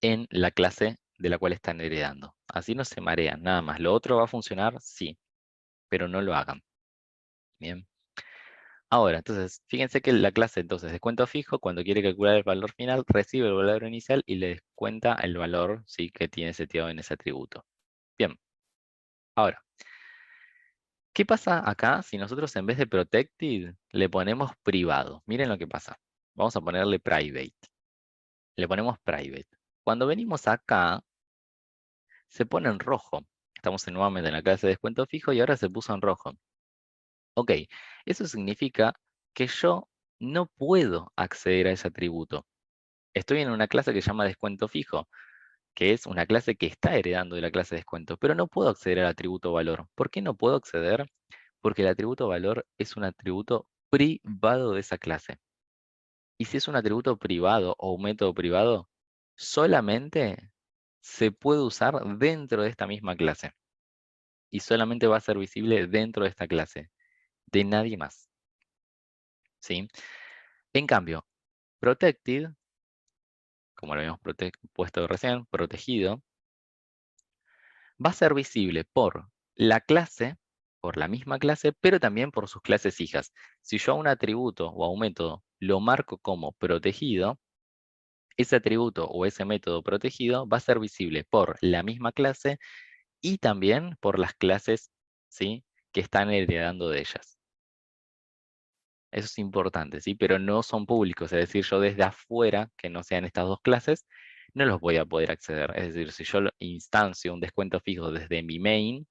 S1: en la clase de la cual están heredando. Así no se marean, nada más. ¿Lo otro va a funcionar? Sí, pero no lo hagan. Bien. Ahora, entonces, fíjense que la clase, entonces, descuento fijo, cuando quiere calcular el valor final, recibe el valor inicial y le descuenta el valor, ¿sí?, que tiene seteado en ese atributo. Bien. Ahora, ¿qué pasa acá si nosotros en vez de protected le ponemos privado? Miren lo que pasa. Vamos a ponerle private. Le ponemos private. Cuando venimos acá, se pone en rojo. Estamos nuevamente en la clase de descuento fijo y ahora se puso en rojo. Ok, eso significa que yo no puedo acceder a ese atributo. Estoy en una clase que se llama descuento fijo, que es una clase que está heredando de la clase de descuento, pero no puedo acceder al atributo valor. ¿Por qué no puedo acceder? Porque el atributo valor es un atributo privado de esa clase. Y si es un atributo privado o un método privado, solamente se puede usar dentro de esta misma clase. Y solamente va a ser visible dentro de esta clase, de nadie más. ¿Sí? En cambio, protected, como lo habíamos puesto recién, protegido, va a ser visible por la clase, por la misma clase, pero también por sus clases hijas. Si yo a un atributo o a un método lo marco como protegido, ese atributo o ese método protegido va a ser visible por la misma clase y también por las clases, ¿sí?, que están heredando de ellas. Eso es importante, ¿sí? Pero no son públicos, es decir, yo desde afuera, que no sean estas dos clases, no los voy a poder acceder. Es decir, si yo instancio un descuento fijo desde mi main,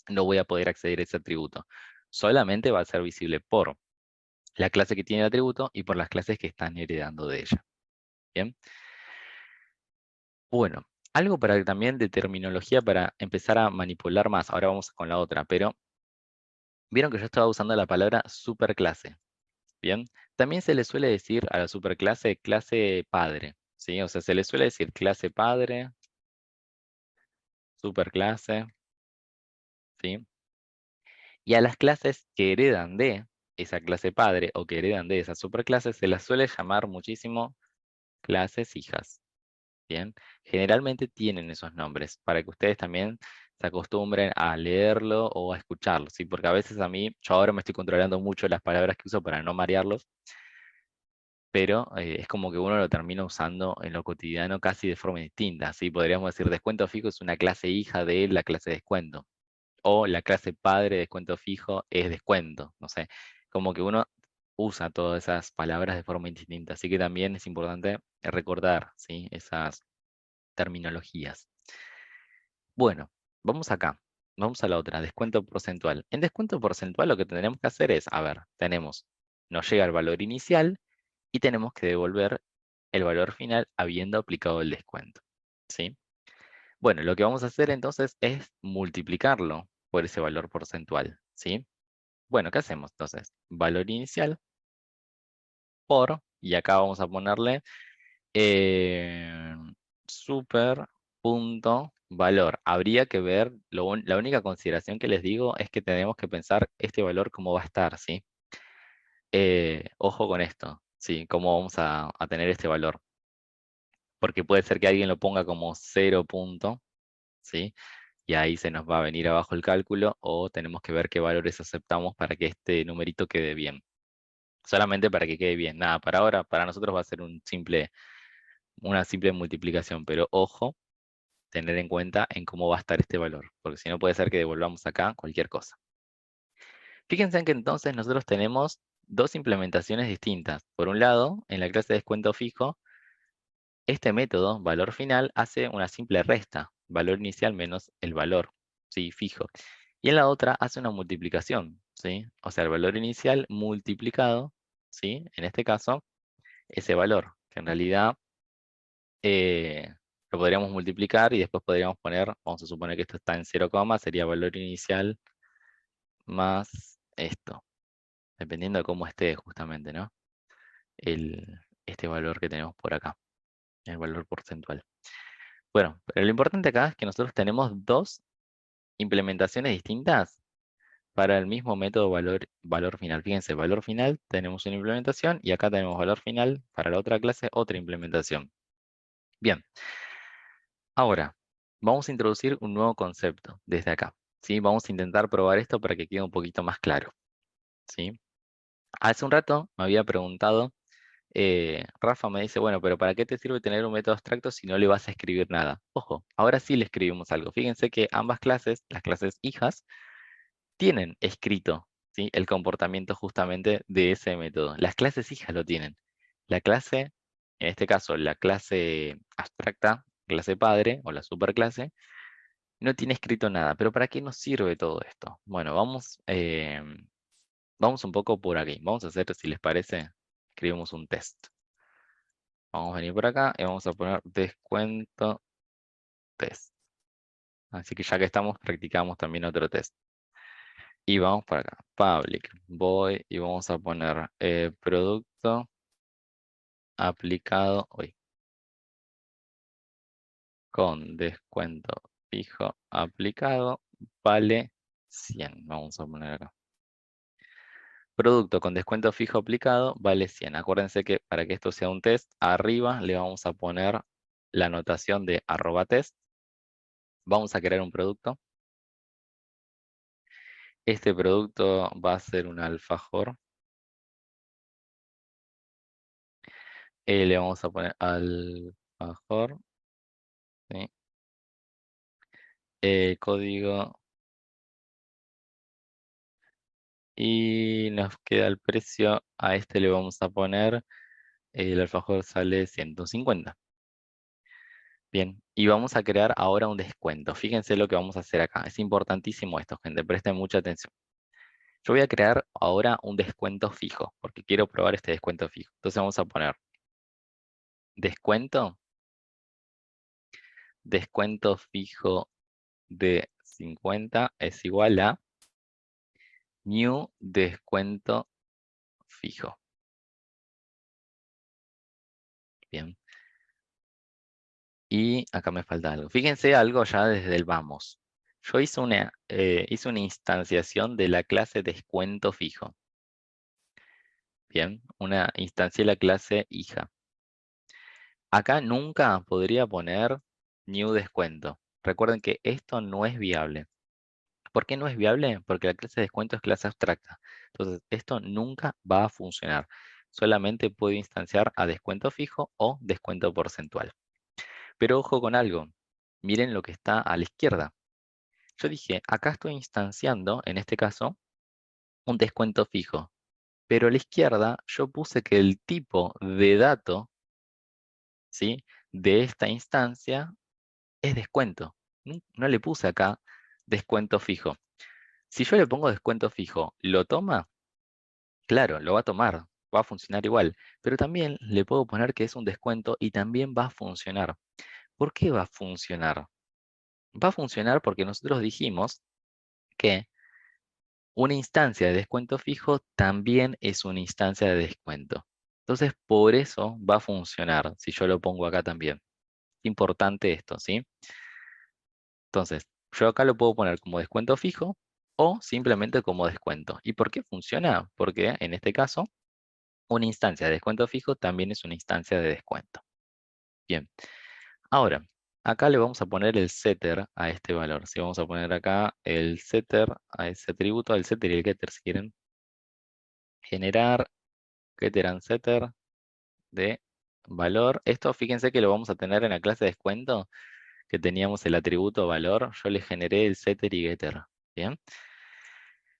S1: no voy a poder acceder a ese atributo. Solamente va a ser visible por la clase que tiene el atributo y por las clases que están heredando de ella. ¿Bien? Bueno, algo para también de terminología para empezar a manipular más. Ahora vamos con la otra, pero vieron que yo estaba usando la palabra superclase. Bien, también se le suele decir a la superclase clase padre. ¿Sí? O sea, se le suele decir clase padre, superclase, ¿sí? Y a las clases que heredan de esa clase padre o que heredan de esa superclase se las suele llamar muchísimo clases hijas. Bien, generalmente tienen esos nombres para que ustedes también se acostumbren a leerlo o a escucharlo, ¿sí? Porque a veces a mí, yo ahora me estoy controlando mucho las palabras que uso para no marearlos, pero es como que uno lo termina usando en lo cotidiano casi de forma distinta, ¿sí? Podríamos decir descuento fijo es una clase hija de la clase de descuento, o la clase padre de descuento fijo es descuento, no sé, como que uno usa todas esas palabras de forma distinta, así que también es importante recordar, ¿sí?, esas terminologías. Bueno, vamos acá, vamos a la otra, descuento porcentual. En descuento porcentual lo que tendremos que hacer es, a ver, nos llega el valor inicial y tenemos que devolver el valor final habiendo aplicado el descuento, ¿sí? Bueno, lo que vamos a hacer entonces es multiplicarlo por ese valor porcentual, ¿sí? Bueno, ¿qué hacemos entonces? Valor inicial por, y acá vamos a ponerle eh, super punto valor. Habría que ver, la única consideración que les digo es que tenemos que pensar este valor cómo va a estar, ¿sí? Ojo con esto, ¿sí? ¿Cómo vamos a tener este valor? Porque puede ser que alguien lo ponga como 0 punto, ¿sí? Y ahí se nos va a venir abajo el cálculo, o tenemos que ver qué valores aceptamos para que este numerito quede bien. Solamente para que quede bien. Nada, para ahora, para nosotros va a ser una simple multiplicación, pero ojo, tener en cuenta en cómo va a estar este valor, porque si no puede ser que devolvamos acá cualquier cosa. Fíjense en que entonces nosotros tenemos dos implementaciones distintas. Por un lado, en la clase de descuento fijo, este método, valor final, hace una simple resta, valor inicial menos el valor, ¿sí?, fijo. Y en la otra hace una multiplicación, ¿sí? O sea, el valor inicial multiplicado, ¿sí?, en este caso, ese valor, que en realidad lo podríamos multiplicar y después podríamos poner, vamos a suponer que esto está en 0, sería valor inicial más esto, dependiendo de cómo esté justamente, ¿no? Este valor que tenemos por acá, el valor porcentual. Bueno, pero lo importante acá es que nosotros tenemos dos implementaciones distintas para el mismo método valor final. Fíjense, valor final tenemos una implementación y acá tenemos valor final para la otra clase, otra implementación. Bien, ahora vamos a introducir un nuevo concepto desde acá, ¿sí? Vamos a intentar probar esto para que quede un poquito más claro, ¿sí? Hace un rato me había preguntado, Rafa me dice, bueno, pero ¿para qué te sirve tener un método abstracto si no le vas a escribir nada? Ojo, ahora sí le escribimos algo. Fíjense que ambas clases, las clases hijas, tienen escrito, ¿sí?, el comportamiento justamente de ese método. Las clases hijas lo tienen. La clase en este caso la clase abstracta, clase padre o la superclase, no tiene escrito nada. Pero ¿para qué nos sirve todo esto? Bueno, vamos un poco por aquí. Vamos a hacer, si les parece, escribimos un test. Vamos a venir por acá y vamos a poner descuento test. Así que ya que estamos, practicamos también otro test. Y vamos para acá, public, voy y vamos a poner producto aplicado, uy, con descuento fijo aplicado, vale 100. Vamos a poner acá. Producto con descuento fijo aplicado vale 100. Acuérdense que para que esto sea un test, arriba le vamos a poner la anotación de @test. Vamos a crear un producto. Este producto va a ser un alfajor. Le vamos a poner alfajor. ¿Sí? Código. Y nos queda el precio. A este le vamos a poner. El alfajor sale 150. Bien, y vamos a crear ahora un descuento. Fíjense lo que vamos a hacer acá. Es importantísimo esto, gente. Presten mucha atención. Yo voy a crear ahora un descuento fijo, porque quiero probar este descuento fijo. Entonces vamos a poner descuento, descuento fijo de 50 es igual a new descuento fijo. Bien. Y acá me falta algo. Fíjense algo ya desde el vamos. Yo hice una instanciación de la clase descuento fijo. Bien, instancié la clase hija. Acá nunca podría poner new descuento. Recuerden que esto no es viable. ¿Por qué no es viable? Porque la clase de descuento es clase abstracta. Entonces, esto nunca va a funcionar. Solamente puedo instanciar a descuento fijo o descuento porcentual. Pero ojo con algo. Miren lo que está a la izquierda. Yo dije, acá estoy instanciando, en este caso, un descuento fijo. Pero a la izquierda yo puse que el tipo de dato, ¿sí?, de esta instancia es descuento. No le puse acá descuento fijo. Si yo le pongo descuento fijo, ¿lo toma? Claro, lo va a tomar, va a funcionar igual. Pero también le puedo poner que es un descuento y también va a funcionar. ¿Por qué va a funcionar? Va a funcionar porque nosotros dijimos que una instancia de descuento fijo también es una instancia de descuento. Entonces, por eso va a funcionar si yo lo pongo acá también. Importante esto, ¿sí? Entonces, yo acá lo puedo poner como descuento fijo o simplemente como descuento. ¿Y por qué funciona? Porque en este caso, una instancia de descuento fijo también es una instancia de descuento. Bien, ahora, acá le vamos a poner el setter a este valor. Si vamos a poner acá el setter a ese atributo, el setter y el getter si quieren. Generar getter and setter de valor. Esto fíjense que lo vamos a tener en la clase de descuento, que teníamos el atributo valor. Yo le generé el setter y getter. Bien.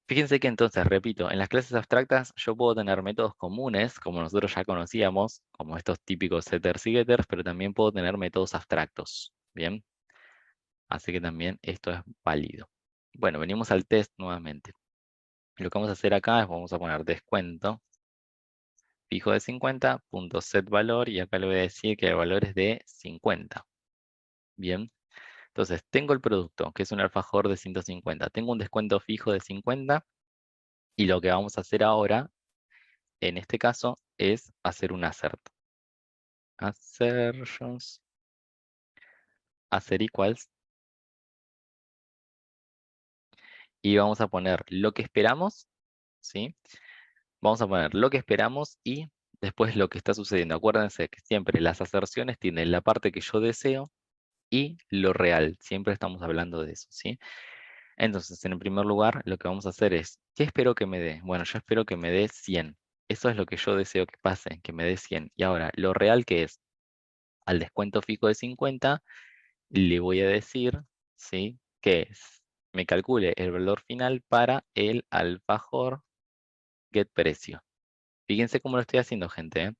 S1: Fíjense que entonces, repito, en las clases abstractas yo puedo tener métodos comunes, como nosotros ya conocíamos, como estos típicos setters y getters, pero también puedo tener métodos abstractos. Bien. Así que también esto es válido. Bueno, venimos al test nuevamente. Lo que vamos a hacer acá es vamos a poner descuento fijo de 50, punto set valor, y acá le voy a decir que el valor es de 50. Bien, entonces tengo el producto, que es un alfajor de 150. Tengo un descuento fijo de 50, y lo que vamos a hacer ahora, en este caso, es hacer un assert. Assertions, hacer equals, y vamos a poner lo que esperamos, ¿sí? Vamos a poner lo que esperamos y después lo que está sucediendo. Acuérdense que siempre las aserciones tienen la parte que yo deseo y lo real. Siempre estamos hablando de eso, ¿sí? Entonces, en el primer lugar, lo que vamos a hacer es, ¿qué espero que me dé? Bueno, yo espero que me dé 100. Eso es lo que yo deseo que pase, que me dé 100. Y ahora, lo real que es, al descuento fijo de 50, le voy a decir, ¿sí?, me calcule el valor final para el alfajor get precio. Fíjense cómo lo estoy haciendo, gente, ¿eh?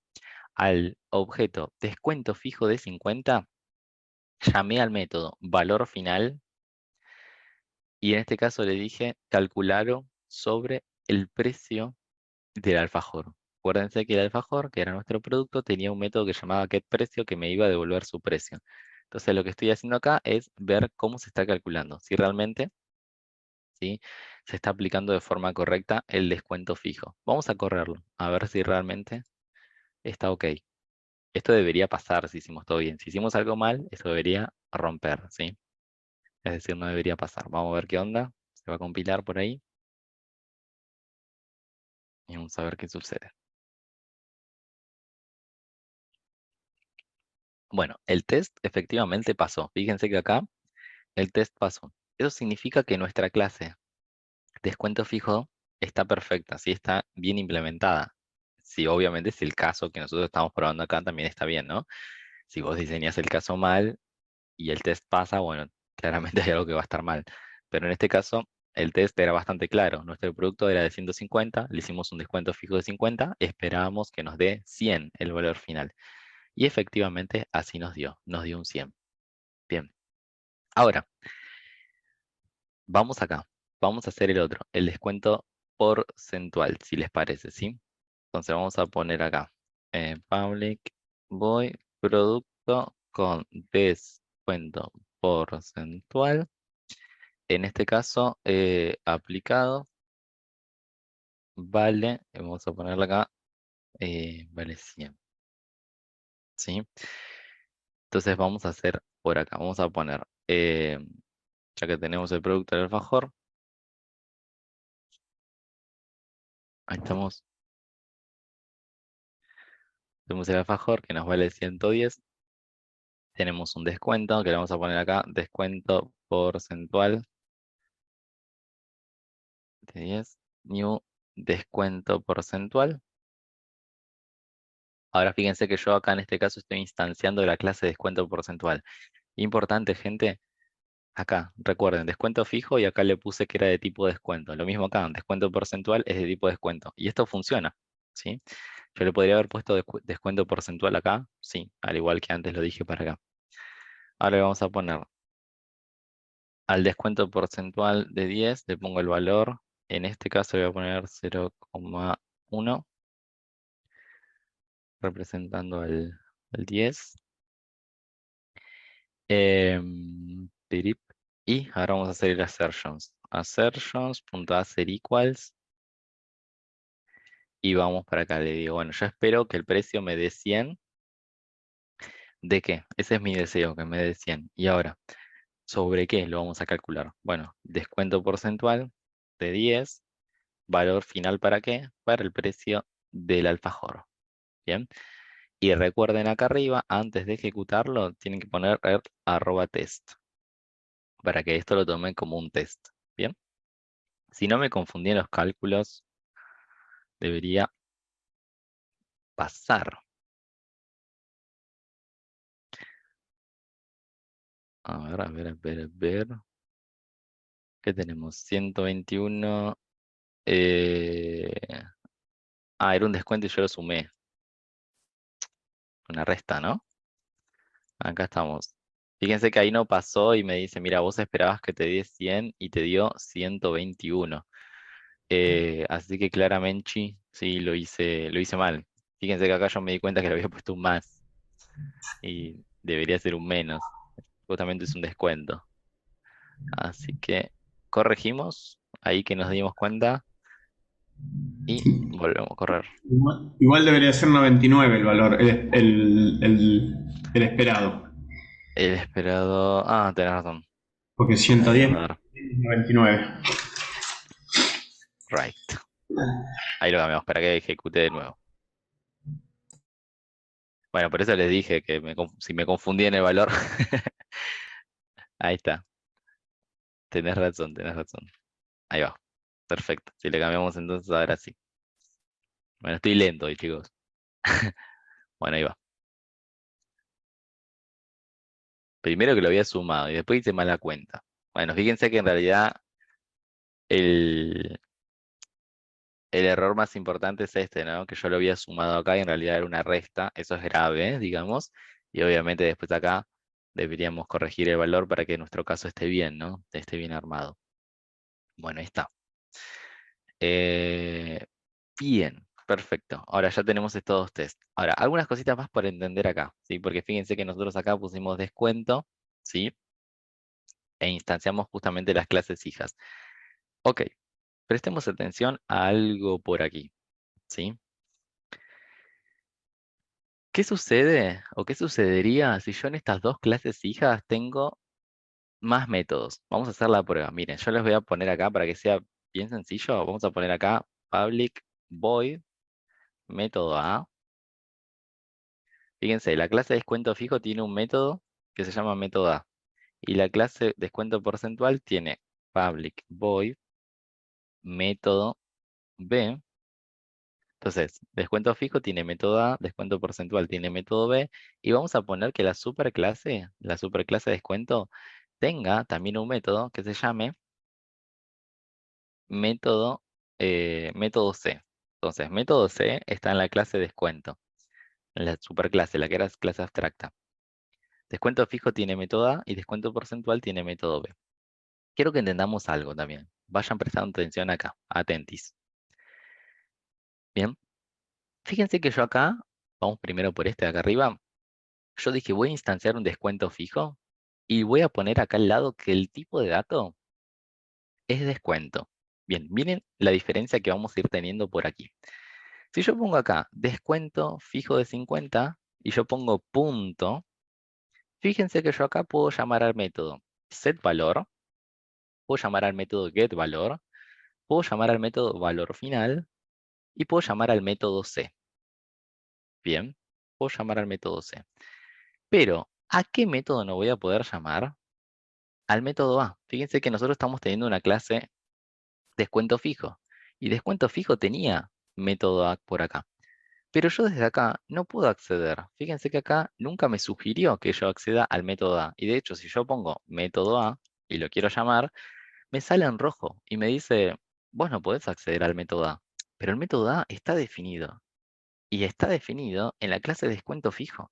S1: al objeto descuento fijo de 50, llamé al método valor final y en este caso le dije calcularlo sobre el precio del alfajor. Acuérdense que el alfajor, que era nuestro producto, tenía un método que llamaba getPrecio que me iba a devolver su precio. Entonces lo que estoy haciendo acá es ver cómo se está calculando, si realmente, ¿sí?, se está aplicando de forma correcta el descuento fijo. Vamos a correrlo, a ver si realmente está ok. Esto debería pasar si hicimos todo bien. Si hicimos algo mal, eso debería romper, ¿sí? Es decir, no debería pasar. Vamos a ver qué onda. Se va a compilar por ahí. Y vamos a ver qué sucede. Bueno, el test efectivamente pasó. Fíjense que acá el test pasó. Eso significa que nuestra clase descuento fijo está perfecta, ¿sí? Está bien implementada. Sí, obviamente si el caso que nosotros estamos probando acá también está bien, ¿no? Si vos diseñas el caso mal y el test pasa, bueno, claramente hay algo que va a estar mal. Pero en este caso, el test era bastante claro. Nuestro producto era de 150, le hicimos un descuento fijo de 50, esperábamos que nos dé 100 el valor final. Y efectivamente así nos dio un 100. Bien. Ahora, vamos acá. Vamos a hacer el otro, el descuento porcentual, si les parece, ¿sí? Entonces vamos a poner acá, public void producto con descuento porcentual. En este caso, aplicado, vale, vamos a ponerle acá, vale 100, ¿sí? Entonces vamos a hacer por acá, vamos a poner, ya que tenemos el producto del alfajor, ahí estamos, tenemos el alfajor que nos vale 110, tenemos un descuento que le vamos a poner acá, descuento porcentual de 10, new descuento porcentual. Ahora fíjense que yo acá en este caso estoy instanciando la clase descuento porcentual. Importante, gente, acá, recuerden, descuento fijo y acá le puse que era de tipo descuento. Lo mismo acá, descuento porcentual es de tipo descuento. Y esto funciona, ¿sí? Yo le podría haber puesto descuento porcentual acá, sí, al igual que antes lo dije para acá. Ahora le vamos a poner al descuento porcentual de 10, le pongo el valor. En este caso le voy a poner 0,1, representando el 10. Pirip. Y ahora vamos a hacer el assertions. Assertions.hacer equals. Y vamos para acá. Le digo, bueno, yo espero que el precio me dé 100. ¿De qué? Ese es mi deseo, que me dé 100. Y ahora, ¿sobre qué lo vamos a calcular? Bueno, descuento porcentual de 10. Valor final ¿para qué? Para el precio del alfajor. Bien. Y recuerden acá arriba, antes de ejecutarlo, tienen que poner el @test. Para que esto lo tomen como un test. Bien. Si no me confundí en los cálculos, debería pasar. A ver, a ver, a ver, a ver. ¿Qué tenemos? 121. Era un descuento y yo lo sumé. Una resta, ¿no? Acá estamos. Fíjense que ahí no pasó y me dice, mira, vos esperabas que te diera 100 y te dio 121. Así que claramente, sí, lo hice mal. Fíjense que acá yo me di cuenta que le había puesto un más. Y debería ser un menos. Justamente es un descuento. Así que corregimos, ahí que nos dimos cuenta y volvemos a correr.
S2: Igual debería ser 99 el valor, el esperado.
S1: El esperado... Ah, tenés razón.
S2: Porque
S1: Ahí, a
S2: 110
S1: ver.
S2: es 99.
S1: Right. Ahí lo cambiamos para que ejecute de nuevo. Bueno, por eso les dije que si me confundí en el valor. Ahí está. Tenés razón, tenés razón. Ahí va. Perfecto. Si le cambiamos entonces ahora sí. Bueno, estoy lento hoy, chicos. Bueno, ahí va. Primero que lo había sumado y después hice mala cuenta. Bueno, fíjense que en realidad el, El error más importante es este, ¿no? Que yo lo había sumado acá y en realidad era una resta. Eso es grave, digamos. Y obviamente después acá deberíamos corregir el valor para que nuestro caso esté bien, ¿no? Esté bien armado. Bueno, ahí está. Eh, Bien, perfecto. Ahora ya tenemos estos dos test. Ahora, algunas cositas más por entender acá, ¿sí? Porque fíjense que nosotros acá pusimos descuento, ¿sí? E instanciamos justamente las clases hijas. Ok, prestemos atención a algo por aquí, ¿sí? ¿Qué sucede o qué sucedería si yo en estas dos clases hijas tengo más métodos? Vamos a hacer la prueba. Miren, yo les voy a poner acá para que sea bien sencillo. Vamos a poner acá public void método A. Fíjense, la clase de descuento fijo tiene un método que se llama método A. Y la clase descuento porcentual tiene public void método B. Entonces, descuento fijo tiene método A, descuento porcentual tiene método B, y vamos a poner que la superclase de descuento, tenga también un método que se llame método, método C. Entonces, método C está en la clase descuento, en la superclase, la que era clase abstracta. Descuento fijo tiene método A y descuento porcentual tiene método B. Quiero que entendamos algo también. Vayan prestando atención acá, atentis. Bien, fíjense que yo acá, vamos primero por este de acá arriba, yo dije voy a instanciar un descuento fijo y voy a poner acá al lado que el tipo de dato es descuento. Bien, miren la diferencia que vamos a ir teniendo por aquí. Si yo pongo acá descuento fijo de 50 y yo pongo punto, fíjense que yo acá puedo llamar al método setValor, puedo llamar al método getValor, puedo llamar al método valor final y puedo llamar al método C. Bien, puedo llamar al método C. Pero, ¿a qué método no voy a poder llamar? Al método A. Fíjense que nosotros estamos teniendo una clase descuento fijo. Y descuento fijo tenía método A por acá. Pero yo desde acá no puedo acceder. Fíjense que acá nunca me sugirió que yo acceda al método A. Y de hecho, si yo pongo método A y lo quiero llamar, me sale en rojo y me dice, vos no podés acceder al método A. Pero el método A está definido. Y está definido en la clase descuento fijo.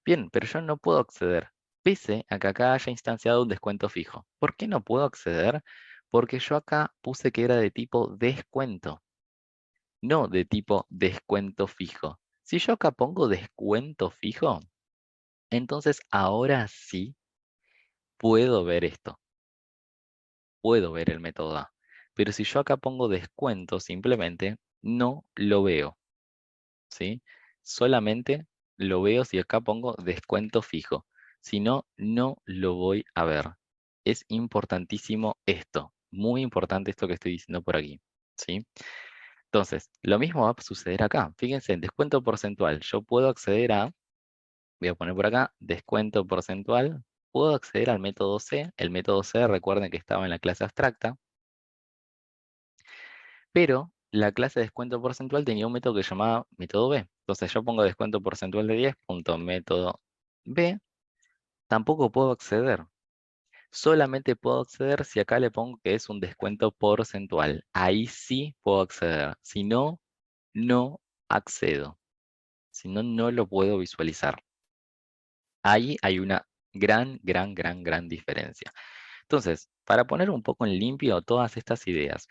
S1: Bien, pero yo no puedo acceder, pese a que acá haya instanciado un descuento fijo. ¿Por qué no puedo acceder? Porque yo acá puse que era de tipo descuento, no de tipo descuento fijo. Si yo acá pongo descuento fijo, entonces ahora sí puedo ver esto, puedo ver el método A. Pero si yo acá pongo descuento simplemente, no lo veo, ¿sí? Solamente lo veo si acá pongo descuento fijo. Si no, no lo voy a ver. Es importantísimo esto. Muy importante esto que estoy diciendo por aquí, ¿sí? Entonces, lo mismo va a suceder acá. Fíjense, en descuento porcentual. Yo puedo acceder a, voy a poner por acá, descuento porcentual. Puedo acceder al método C. El método C, recuerden que estaba en la clase abstracta. Pero la clase de descuento porcentual tenía un método que se llamaba método B. Entonces yo pongo descuento porcentual de 10, punto método B, tampoco puedo acceder. Solamente puedo acceder si acá le pongo que es un descuento porcentual. Ahí sí puedo acceder. Si no, no accedo. Si no, no lo puedo visualizar. Ahí hay una gran diferencia. Entonces, para poner un poco en limpio todas estas ideas,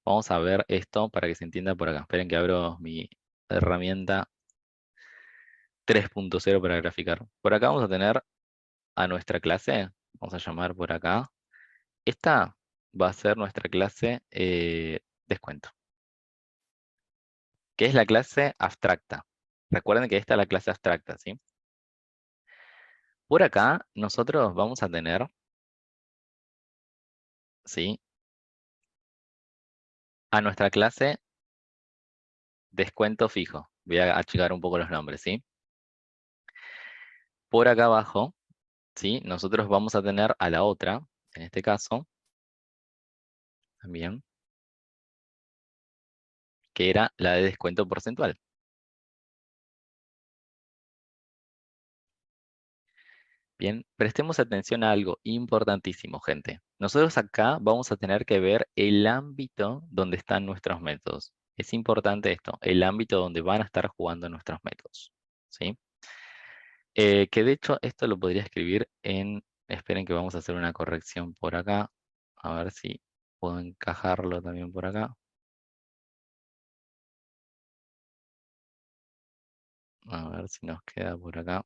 S1: vamos a ver esto para que se entienda por acá. Esperen que abro mi herramienta 3.0 para graficar. Por acá vamos a tener a nuestra clase. Vamos a llamar por acá. Esta va a ser nuestra clase descuento, que es la clase abstracta. Recuerden que esta es la clase abstracta, ¿sí? Por acá nosotros vamos a tener, ¿sí? A nuestra clase descuento fijo. Voy a achicar un poco los nombres, ¿sí? Por acá abajo, ¿sí? Nosotros vamos a tener a la otra, en este caso, también, que era la de descuento porcentual. Bien, prestemos atención a algo importantísimo, gente. Nosotros acá vamos a tener que ver el ámbito donde están nuestros métodos. Es importante esto, el ámbito donde van a estar jugando nuestros métodos. ¿Sí? Que de hecho esto lo podría escribir en... Esperen que vamos a hacer una corrección por acá. A ver si puedo encajarlo también por acá. A ver si nos queda por acá.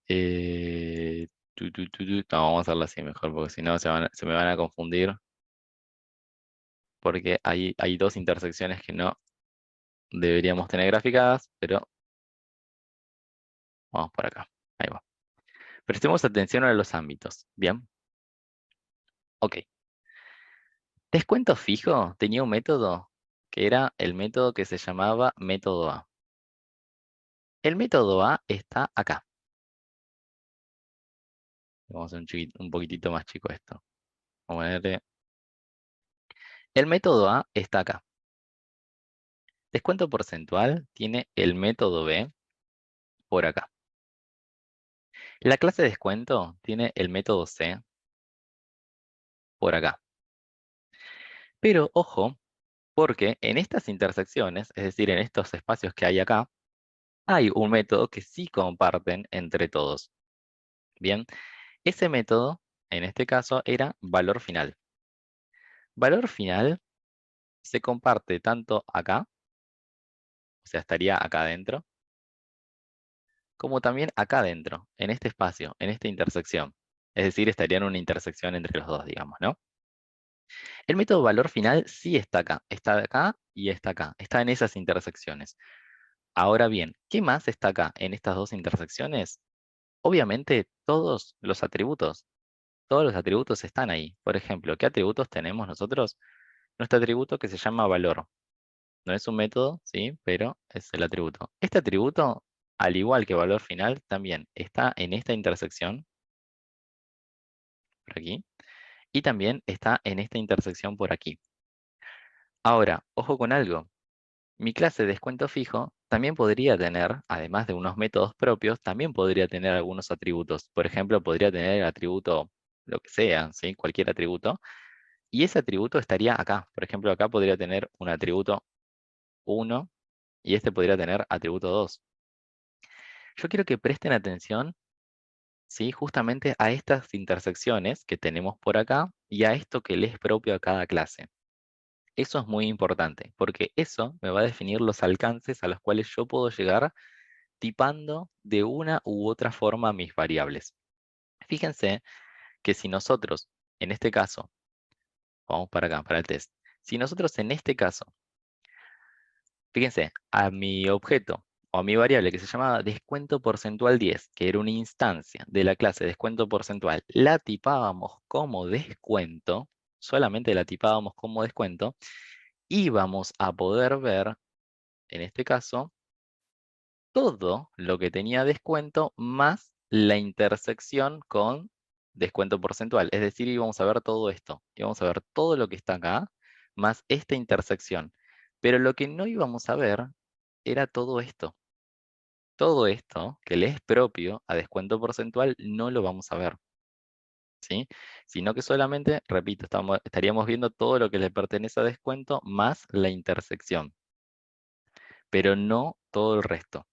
S1: Eh, No, vamos a hacerlo así mejor, porque si no se me van a confundir. Porque hay dos intersecciones que no deberíamos tener graficadas, pero vamos por acá. Ahí va. Prestemos atención a los ámbitos. Bien. Ok. Descuento fijo tenía un método que era el método que se llamaba método A. El método A está acá. Vamos a hacer un poquitito más chico esto. Vamos a ponerle... El método A está acá. Descuento porcentual tiene el método B por acá. La clase de descuento tiene el método C por acá. Pero ojo, porque en estas intersecciones, es decir, en estos espacios que hay acá, hay un método que sí comparten entre todos. Bien, ese método, en este caso, era valor final. Valor final se comparte tanto acá, o sea, estaría acá adentro, como también acá adentro, en este espacio, en esta intersección. Es decir, estaría en una intersección entre los dos, digamos, ¿no? El método valor final sí está acá y está acá, está en esas intersecciones. Ahora bien, ¿qué más está acá en estas dos intersecciones? Obviamente todos los atributos están ahí. Por ejemplo, ¿qué atributos tenemos nosotros? Nuestro atributo que se llama valor. No es un método, ¿sí? Pero es el atributo. Este atributo, al igual que valor final, también está en esta intersección, por aquí, y también está en esta intersección por aquí. Ahora, ojo con algo. Mi clase de descuento fijo también podría tener, además de unos métodos propios, también podría tener algunos atributos. Por ejemplo, podría tener el atributo, lo que sea, ¿sí? Cualquier atributo. Y ese atributo estaría acá. Por ejemplo, acá podría tener un atributo 1 y este podría tener atributo 2. Yo quiero que presten atención, ¿sí? Justamente a estas intersecciones que tenemos por acá y a esto que le es propio a cada clase. Eso es muy importante, porque eso me va a definir los alcances a los cuales yo puedo llegar tipando de una u otra forma mis variables. Fíjense que si nosotros, en este caso, vamos para acá, para el test, si nosotros en este caso, fíjense, a mi objeto o a mi variable que se llamaba descuento porcentual 10, que era una instancia de la clase descuento porcentual, la tipábamos como descuento, solamente la tipábamos como descuento, íbamos a poder ver, en este caso, todo lo que tenía descuento más la intersección con descuento porcentual. Es decir, íbamos a ver todo esto. Íbamos a ver todo lo que está acá más esta intersección. Pero lo que no íbamos a ver era todo esto. Todo esto que le es propio a descuento porcentual no lo vamos a ver. ¿Sí? Sino que solamente, repito, estaríamos viendo todo lo que le pertenece a descuento más la intersección. Pero no todo el resto.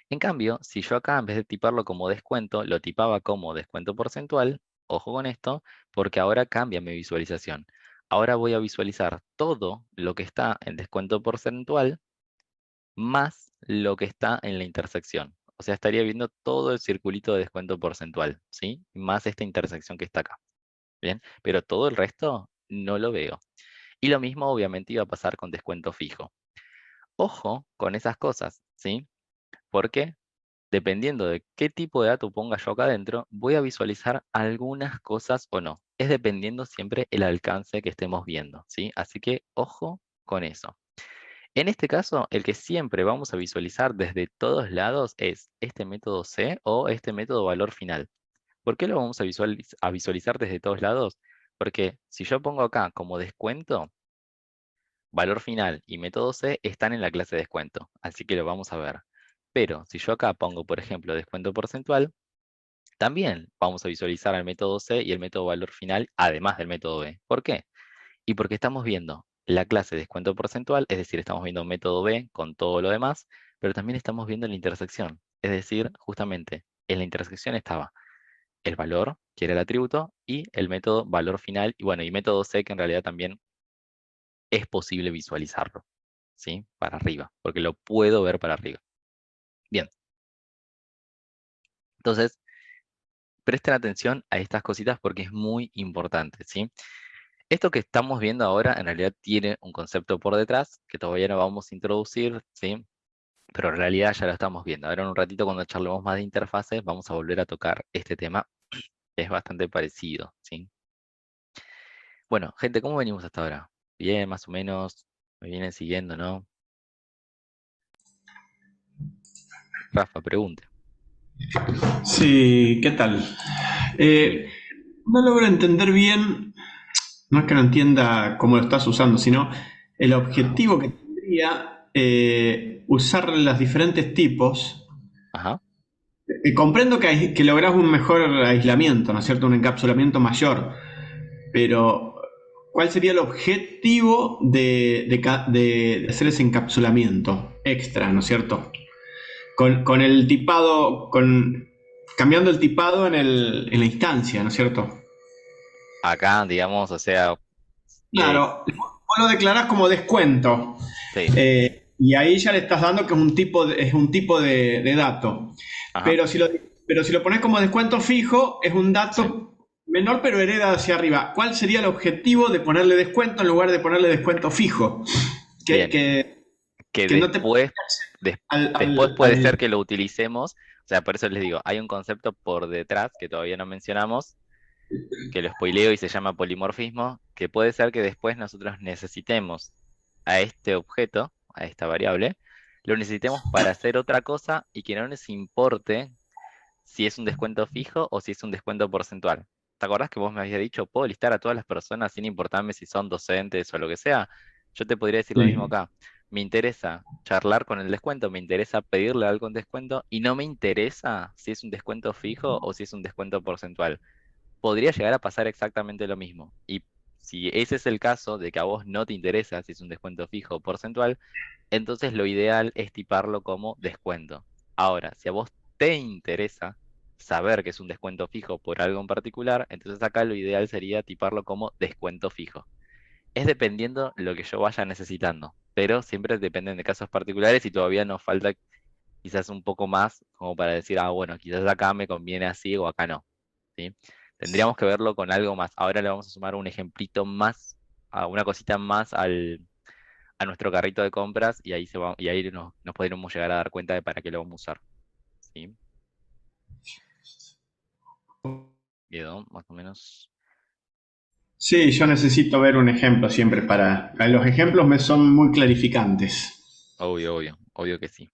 S1: En cambio, si yo acá en vez de tiparlo como descuento, lo tipaba como descuento porcentual, ojo con esto, porque ahora cambia mi visualización. Ahora voy a visualizar todo lo que está en descuento porcentual más lo que está en la intersección. O sea, estaría viendo todo el circulito de descuento porcentual, ¿sí? Más esta intersección que está acá. ¿Bien? Pero todo el resto no lo veo. Y lo mismo obviamente iba a pasar con descuento fijo. Ojo con esas cosas, ¿sí? Porque dependiendo de qué tipo de dato ponga yo acá adentro, voy a visualizar algunas cosas o no. Es dependiendo siempre el alcance que estemos viendo, ¿sí? Así que ojo con eso. En este caso, el que siempre vamos a visualizar desde todos lados es este método C o este método valor final. ¿Por qué lo vamos a visualizar desde todos lados? Porque si yo pongo acá como descuento, valor final y método C están en la clase descuento, así que lo vamos a ver. Pero si yo acá pongo, por ejemplo, descuento porcentual, También vamos a visualizar el método C y el método valor final, además del método B. ¿Por qué? Y porque estamos viendo la clase de descuento porcentual, es decir, estamos viendo método B con todo lo demás, pero también estamos viendo la intersección. Es decir, justamente en la intersección estaba el valor, que era el atributo, y el método valor final, y bueno, y método C, que en realidad también es posible visualizarlo, ¿sí? Para arriba, porque lo puedo ver para arriba. Bien, entonces, presten atención a estas cositas porque es muy importante, ¿sí? Esto que estamos viendo ahora en realidad tiene un concepto por detrás que todavía no vamos a introducir, ¿sí? Pero en realidad ya lo estamos viendo. Ahora en un ratito cuando charlemos más de interfaces vamos a volver a tocar este tema que es bastante parecido, ¿sí? Bueno, gente, ¿cómo venimos hasta ahora? Bien, más o menos, me vienen siguiendo, ¿no? Rafa, pregunte.
S2: Sí, ¿qué tal?
S1: Bien.
S2: Eh, no logro entender bien, no es que no entienda cómo lo estás usando, sino el objetivo que tendría usar los diferentes tipos.
S1: Ajá.
S2: Comprendo que lográs un mejor aislamiento, ¿no es cierto? Un encapsulamiento mayor, pero ¿cuál sería el objetivo de hacer ese encapsulamiento extra, ¿no es cierto? Con el tipado, cambiando el tipado en la instancia, ¿no es cierto?
S1: Acá, digamos, o sea, eh,
S2: Claro, vos lo declarás como descuento.
S1: sí.
S2: Y ahí ya le estás dando que es un tipo de dato.
S1: Ajá.
S2: Pero pero si lo pones como descuento fijo, es un
S1: Sí.
S2: dato menor pero hereda hacia arriba. ¿Cuál sería el objetivo de ponerle descuento en lugar de ponerle descuento fijo? Que,
S1: Bien.
S2: que,
S1: Que
S2: que no te
S1: des-
S2: al,
S1: después
S2: al,
S1: puede ser
S2: al-
S1: que lo utilicemos. O sea, por eso les digo, hay un concepto por detrás que todavía no mencionamos, que lo spoileo y se llama polimorfismo, que puede ser que después nosotros necesitemos a este objeto, a esta variable, lo necesitemos para hacer otra cosa y que no nos importe si es un descuento fijo o si es un descuento porcentual. ¿Te acordás que vos me habías dicho, puedo listar a todas las personas sin importarme si son docentes o lo que sea? Yo te podría decir lo mismo
S2: Sí,
S1: acá. Me interesa charlar con el descuento, me interesa pedirle algo en descuento y no me interesa si es un descuento fijo o si es un descuento porcentual. Podría llegar a pasar exactamente lo mismo. Y si ese es el caso de que a vos no te interesa si es un descuento fijo o porcentual, entonces lo ideal es tiparlo como descuento. Ahora, si a vos te interesa saber que es un descuento fijo por algo en particular, entonces acá lo ideal sería tiparlo como descuento fijo. Es dependiendo lo que yo vaya necesitando, pero siempre dependen de casos particulares y todavía nos falta quizás un poco más como para decir, ah, bueno, quizás acá me conviene así o acá no, ¿sí? Tendríamos que verlo con algo más. Ahora le vamos a sumar un ejemplito más, a una cosita más a nuestro carrito de compras y ahí, y ahí nos podremos llegar a dar cuenta de para qué lo vamos a usar, ¿sí? ¿Quedó más o menos?
S2: sí, yo necesito ver un ejemplo siempre los ejemplos me son muy clarificantes.
S1: Obvio, obvio, obvio que sí.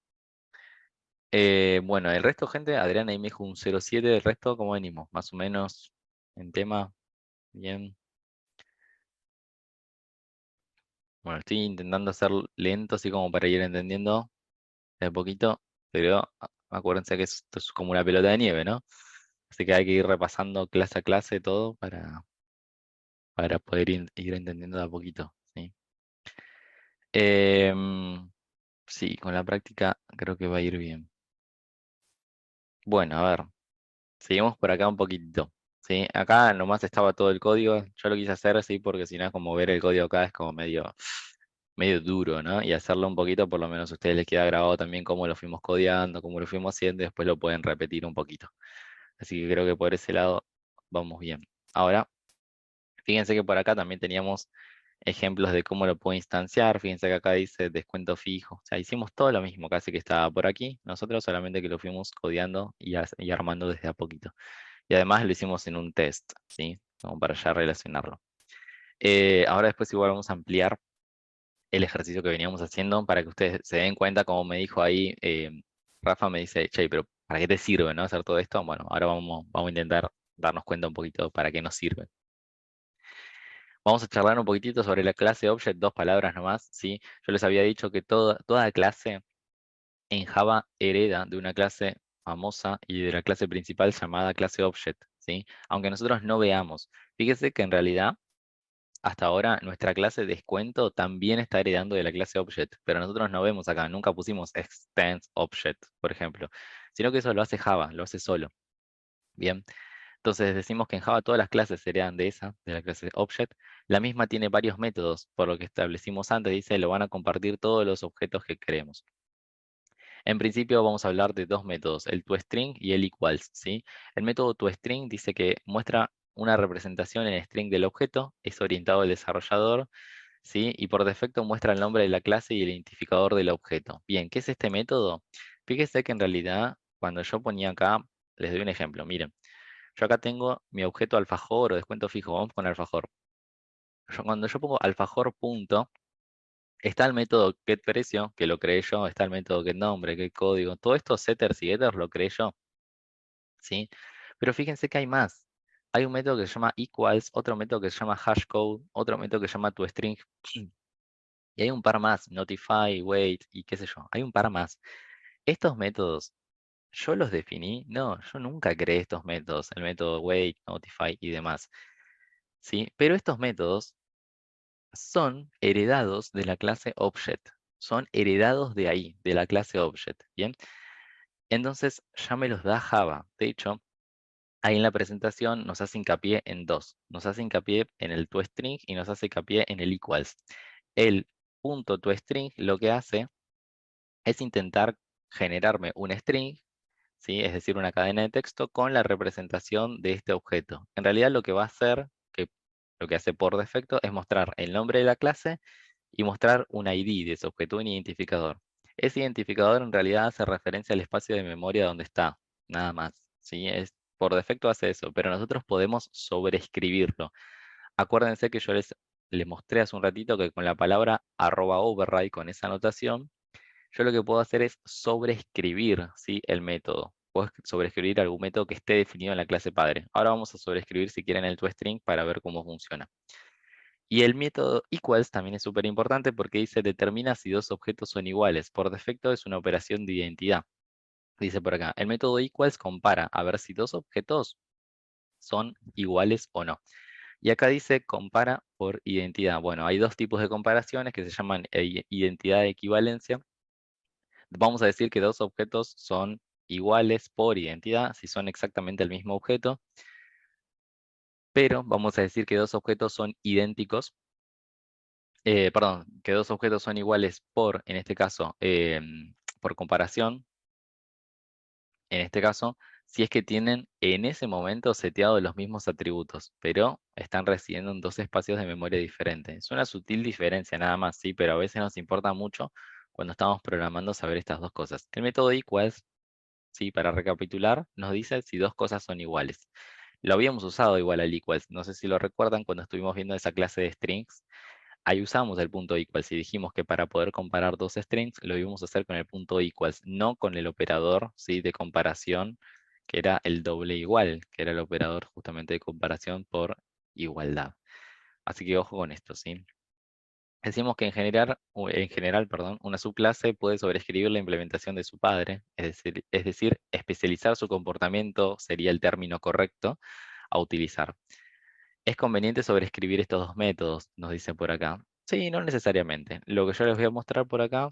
S1: Bueno, el resto, gente, Adriana y me dijo un 07, el resto, ¿cómo venimos? Más o menos en tema, bien. Bueno, estoy intentando ser lento, así como para ir entendiendo de a poquito, pero acuérdense que esto es como una pelota de nieve, ¿no? Así que hay que ir repasando clase a clase todo para poder ir entendiendo de a poquito, ¿sí? Em, sí, con la práctica creo que va a ir bien. Bueno, a ver, seguimos por acá un poquitito, ¿sí? Acá nomás estaba todo el código, yo lo quise hacer así porque si no es como ver el código acá es como medio duro, ¿no? Y hacerlo un poquito, por lo menos a ustedes les queda grabado también cómo lo fuimos codeando, cómo lo fuimos haciendo, y después lo pueden repetir un poquito. Así que creo que por ese lado vamos bien. Ahora, fíjense que por acá también teníamos ejemplos de cómo lo puedo instanciar. Fíjense que acá dice descuento fijo. O sea, hicimos todo lo mismo casi que estaba por aquí. Nosotros solamente que lo fuimos codeando y armando desde a poquito. Y además lo hicimos en un test, ¿sí? Como para ya relacionarlo. Ahora después igual vamos a ampliar el ejercicio que veníamos haciendo para que ustedes se den cuenta, como me dijo ahí, Rafa me dice, che, pero ¿para qué te sirve, no, hacer todo esto? Bueno, ahora vamos a intentar darnos cuenta un poquito para qué nos sirve. Vamos a charlar un poquitito sobre la clase Object, dos palabras nomás, ¿sí? Yo les había dicho que toda clase en Java hereda de una clase famosa y de la clase principal llamada clase Object, ¿sí? Aunque nosotros no veamos. Fíjese que en realidad, hasta ahora, nuestra clase descuento también está heredando de la clase Object, pero nosotros no vemos acá, nunca pusimos extends Object, por ejemplo, sino que eso lo hace Java, lo hace solo. Bien, entonces decimos que en Java todas las clases heredan de esa, de la clase Object. La misma tiene varios métodos, por lo que establecimos antes, dice, lo van a compartir todos los objetos que queremos. En principio vamos a hablar de dos métodos, el toString y el equals, ¿sí? El método toString dice que muestra una representación en string del objeto, es orientado al desarrollador, ¿sí? Y por defecto muestra el nombre de la clase y el identificador del objeto. Bien, ¿qué es este método? Fíjese que en realidad, cuando yo ponía acá, les doy un ejemplo, miren. Yo acá tengo mi objeto alfajor o descuento fijo, vamos con alfajor. Cuando yo pongo alfajor punto, está el método getPrecio, que lo creé yo, está el método getNombre, getCódigo, todos estos setters y getters lo creé yo, ¿sí? Pero fíjense que hay más. Hay un método que se llama equals, otro método que se llama hashcode, otro método que se llama toString, y hay un par más, notify, wait, y qué sé yo, hay un par más. Estos métodos, ¿yo los definí? No, yo nunca creé estos métodos, el método wait, notify y demás, ¿sí? Pero estos métodos son heredados de la clase Object. Son heredados de ahí, de la clase Object. ¿Bien? Entonces ya me los da Java. De hecho, ahí en la presentación nos hace hincapié en dos. Nos hace hincapié en el toString y nos hace hincapié en el equals. El punto toString lo que hace es intentar generarme un string, ¿sí? Es decir, una cadena de texto con la representación de este objeto. En realidad lo que va a hacer, que lo que hace por defecto, es mostrar el nombre de la clase y mostrar un ID de ese objeto, un identificador. Ese identificador en realidad hace referencia al espacio de memoria donde está, nada más. ¿Sí? Por defecto hace eso, pero nosotros podemos sobreescribirlo. Acuérdense que yo les mostré hace un ratito que con la palabra @override, con esa anotación, yo lo que puedo hacer es sobreescribir, ¿sí? El método. Puedo sobreescribir algún método que esté definido en la clase padre. Ahora vamos a sobreescribir si quieren el toString para ver cómo funciona. Y el método equals también es súper importante porque dice determina si dos objetos son iguales. Por defecto es una operación de identidad. Dice por acá, el método equals compara a ver si dos objetos son iguales o no. Y acá dice compara por identidad. Bueno, hay dos tipos de comparaciones que se llaman identidad de equivalencia. Vamos a decir que dos objetos son iguales por identidad si son exactamente el mismo objeto. Pero vamos a decir que dos objetos son idénticos. Perdón, que dos objetos son iguales por, en este caso, por comparación, en este caso, si es que tienen en ese momento seteados los mismos atributos, pero están residiendo en dos espacios de memoria diferentes. Es una sutil diferencia nada más, sí, pero a veces nos importa mucho cuando estamos programando saber estas dos cosas. El método equals, sí, para recapitular, nos dice si dos cosas son iguales. Lo habíamos usado igual al equals, no sé si lo recuerdan cuando estuvimos viendo esa clase de strings. Ahí usamos el punto equals y dijimos que para poder comparar dos strings lo íbamos a hacer con el punto equals, no con el operador, ¿sí? De comparación, que era el doble igual, que era el operador justamente de comparación por igualdad. Así que ojo con esto, ¿sí? Decimos que en general, perdón, una subclase puede sobreescribir la implementación de su padre, es decir, especializar su comportamiento sería el término correcto a utilizar. ¿Es conveniente sobreescribir estos dos métodos? Nos dice por acá. Sí, no necesariamente. Lo que yo les voy a mostrar por acá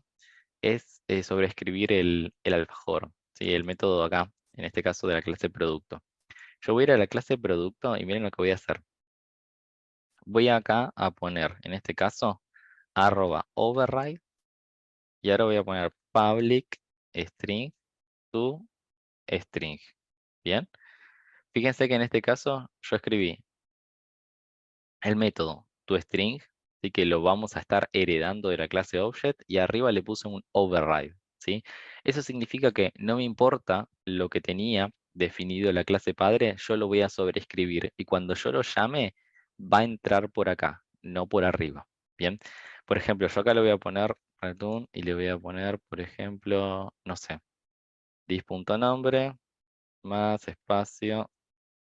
S1: es sobreescribir el alfajor, ¿sí? El método acá, en este caso de la clase producto. Yo voy a ir a la clase producto y miren lo que voy a hacer. Voy acá a poner, en este caso, @override y ahora voy a poner public string to string. ¿Bien? Fíjense que en este caso yo escribí el método toString, así que lo vamos a estar heredando de la clase Object, y arriba le puse un override, ¿sí? Eso significa que no me importa lo que tenía definido la clase padre, yo lo voy a sobreescribir, y cuando yo lo llame, va a entrar por acá, no por arriba, ¿bien? Por ejemplo, yo acá le voy a poner return y le voy a poner, por ejemplo, no sé, dis.nombre más espacio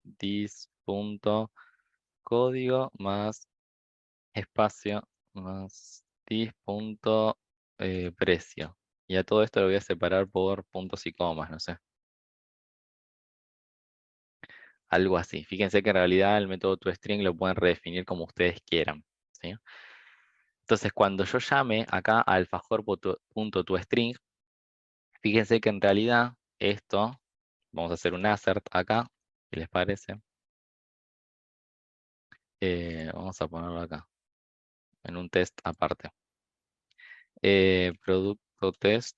S1: dis.código más espacio más dis.precio. Y a todo esto lo voy a separar por puntos y comas, no sé. Algo así. Fíjense que en realidad el método toString lo pueden redefinir como ustedes quieran, ¿sí? Entonces, cuando yo llame acá a alfajor.toString, fíjense que en realidad esto, vamos a hacer un assert acá, ¿qué les parece? Vamos a ponerlo acá, en un test aparte. Producto test,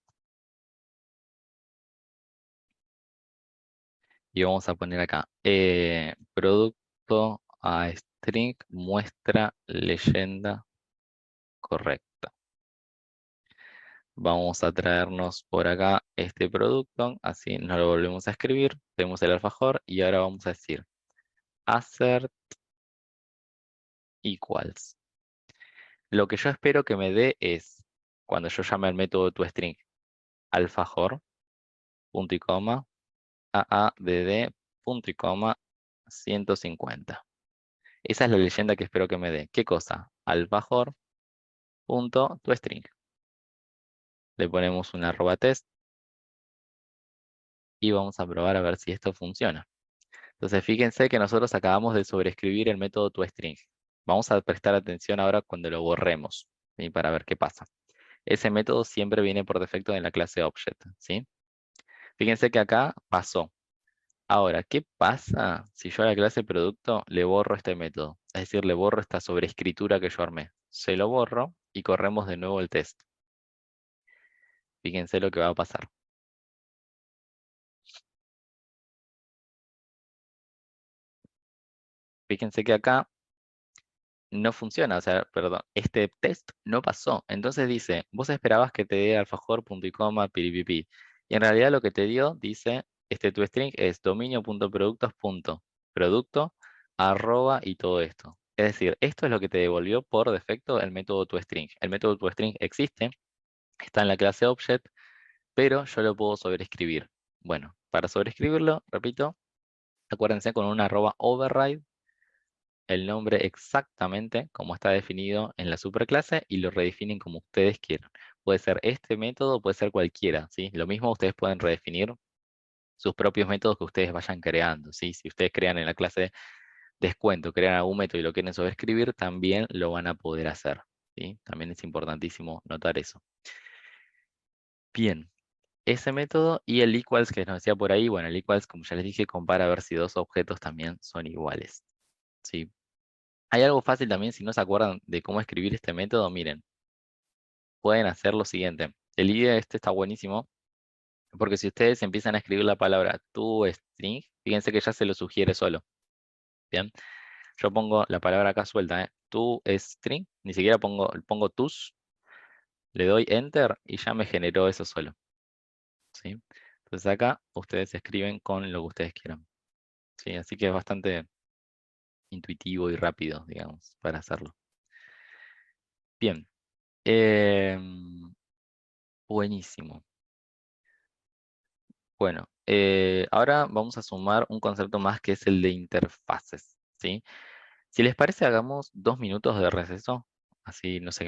S1: y vamos a poner acá, producto a string muestra leyenda correcta. Vamos a traernos por acá este producto, así no lo volvemos a escribir, tenemos el alfajor y ahora vamos a decir assert equals. Lo que yo espero que me dé es, cuando yo llame al método toString, alfajor, punto y coma, aadd, punto y coma, 150. Esa es la leyenda que espero que me dé. ¿Qué cosa? Alfajor, punto toString. Le ponemos un @test y vamos a probar a ver si esto funciona. Entonces fíjense que nosotros acabamos de sobreescribir el método toString. Vamos a prestar atención ahora cuando lo borremos, ¿sí? Para ver qué pasa. Ese método siempre viene por defecto en la clase object, ¿sí? Fíjense que acá pasó. Ahora, ¿qué pasa si yo a la clase producto le borro este método? Es decir, le borro esta sobreescritura que yo armé. Se lo borro y corremos de nuevo el test. Fíjense lo que va a pasar. Fíjense que acá no funciona, o sea, perdón, este test no pasó. Entonces dice, vos esperabas que te dé alfajor, punto y coma, piripipi. Y en realidad lo que te dio, dice, este toString es dominio.productos.producto, arroba y todo esto. Es decir, esto es lo que te devolvió por defecto el método toString. El método toString existe, está en la clase object, pero yo lo puedo sobreescribir. Bueno, para sobreescribirlo, repito, acuérdense con un @override el nombre exactamente como está definido en la superclase y lo redefinen como ustedes quieran. Puede ser este método, puede ser cualquiera, ¿sí? Lo mismo ustedes pueden redefinir sus propios métodos que ustedes vayan creando, ¿sí? Si ustedes crean en la clase descuento, crean algún método y lo quieren sobreescribir, también lo van a poder hacer, ¿sí? También es importantísimo notar eso. Bien, ese método y el equals que nos decía por ahí, bueno, el equals, como ya les dije, compara a ver si dos objetos también son iguales, ¿sí? Hay algo fácil también, si no se acuerdan de cómo escribir este método, miren, pueden hacer lo siguiente. El IDE este está buenísimo, porque si ustedes empiezan a escribir la palabra toString, fíjense que ya se lo sugiere solo. Bien, yo pongo la palabra acá suelta, toString, ni siquiera pongo tus, le doy enter y ya me generó eso solo. ¿Sí? Entonces acá ustedes escriben con lo que ustedes quieran. ¿Sí? Así que es bastante intuitivo y rápido, digamos, para hacerlo. Bien. Buenísimo. Bueno, ahora vamos a sumar un concepto más que es el de interfaces, ¿sí? Si les parece, hagamos 2 minutos de receso, así no sé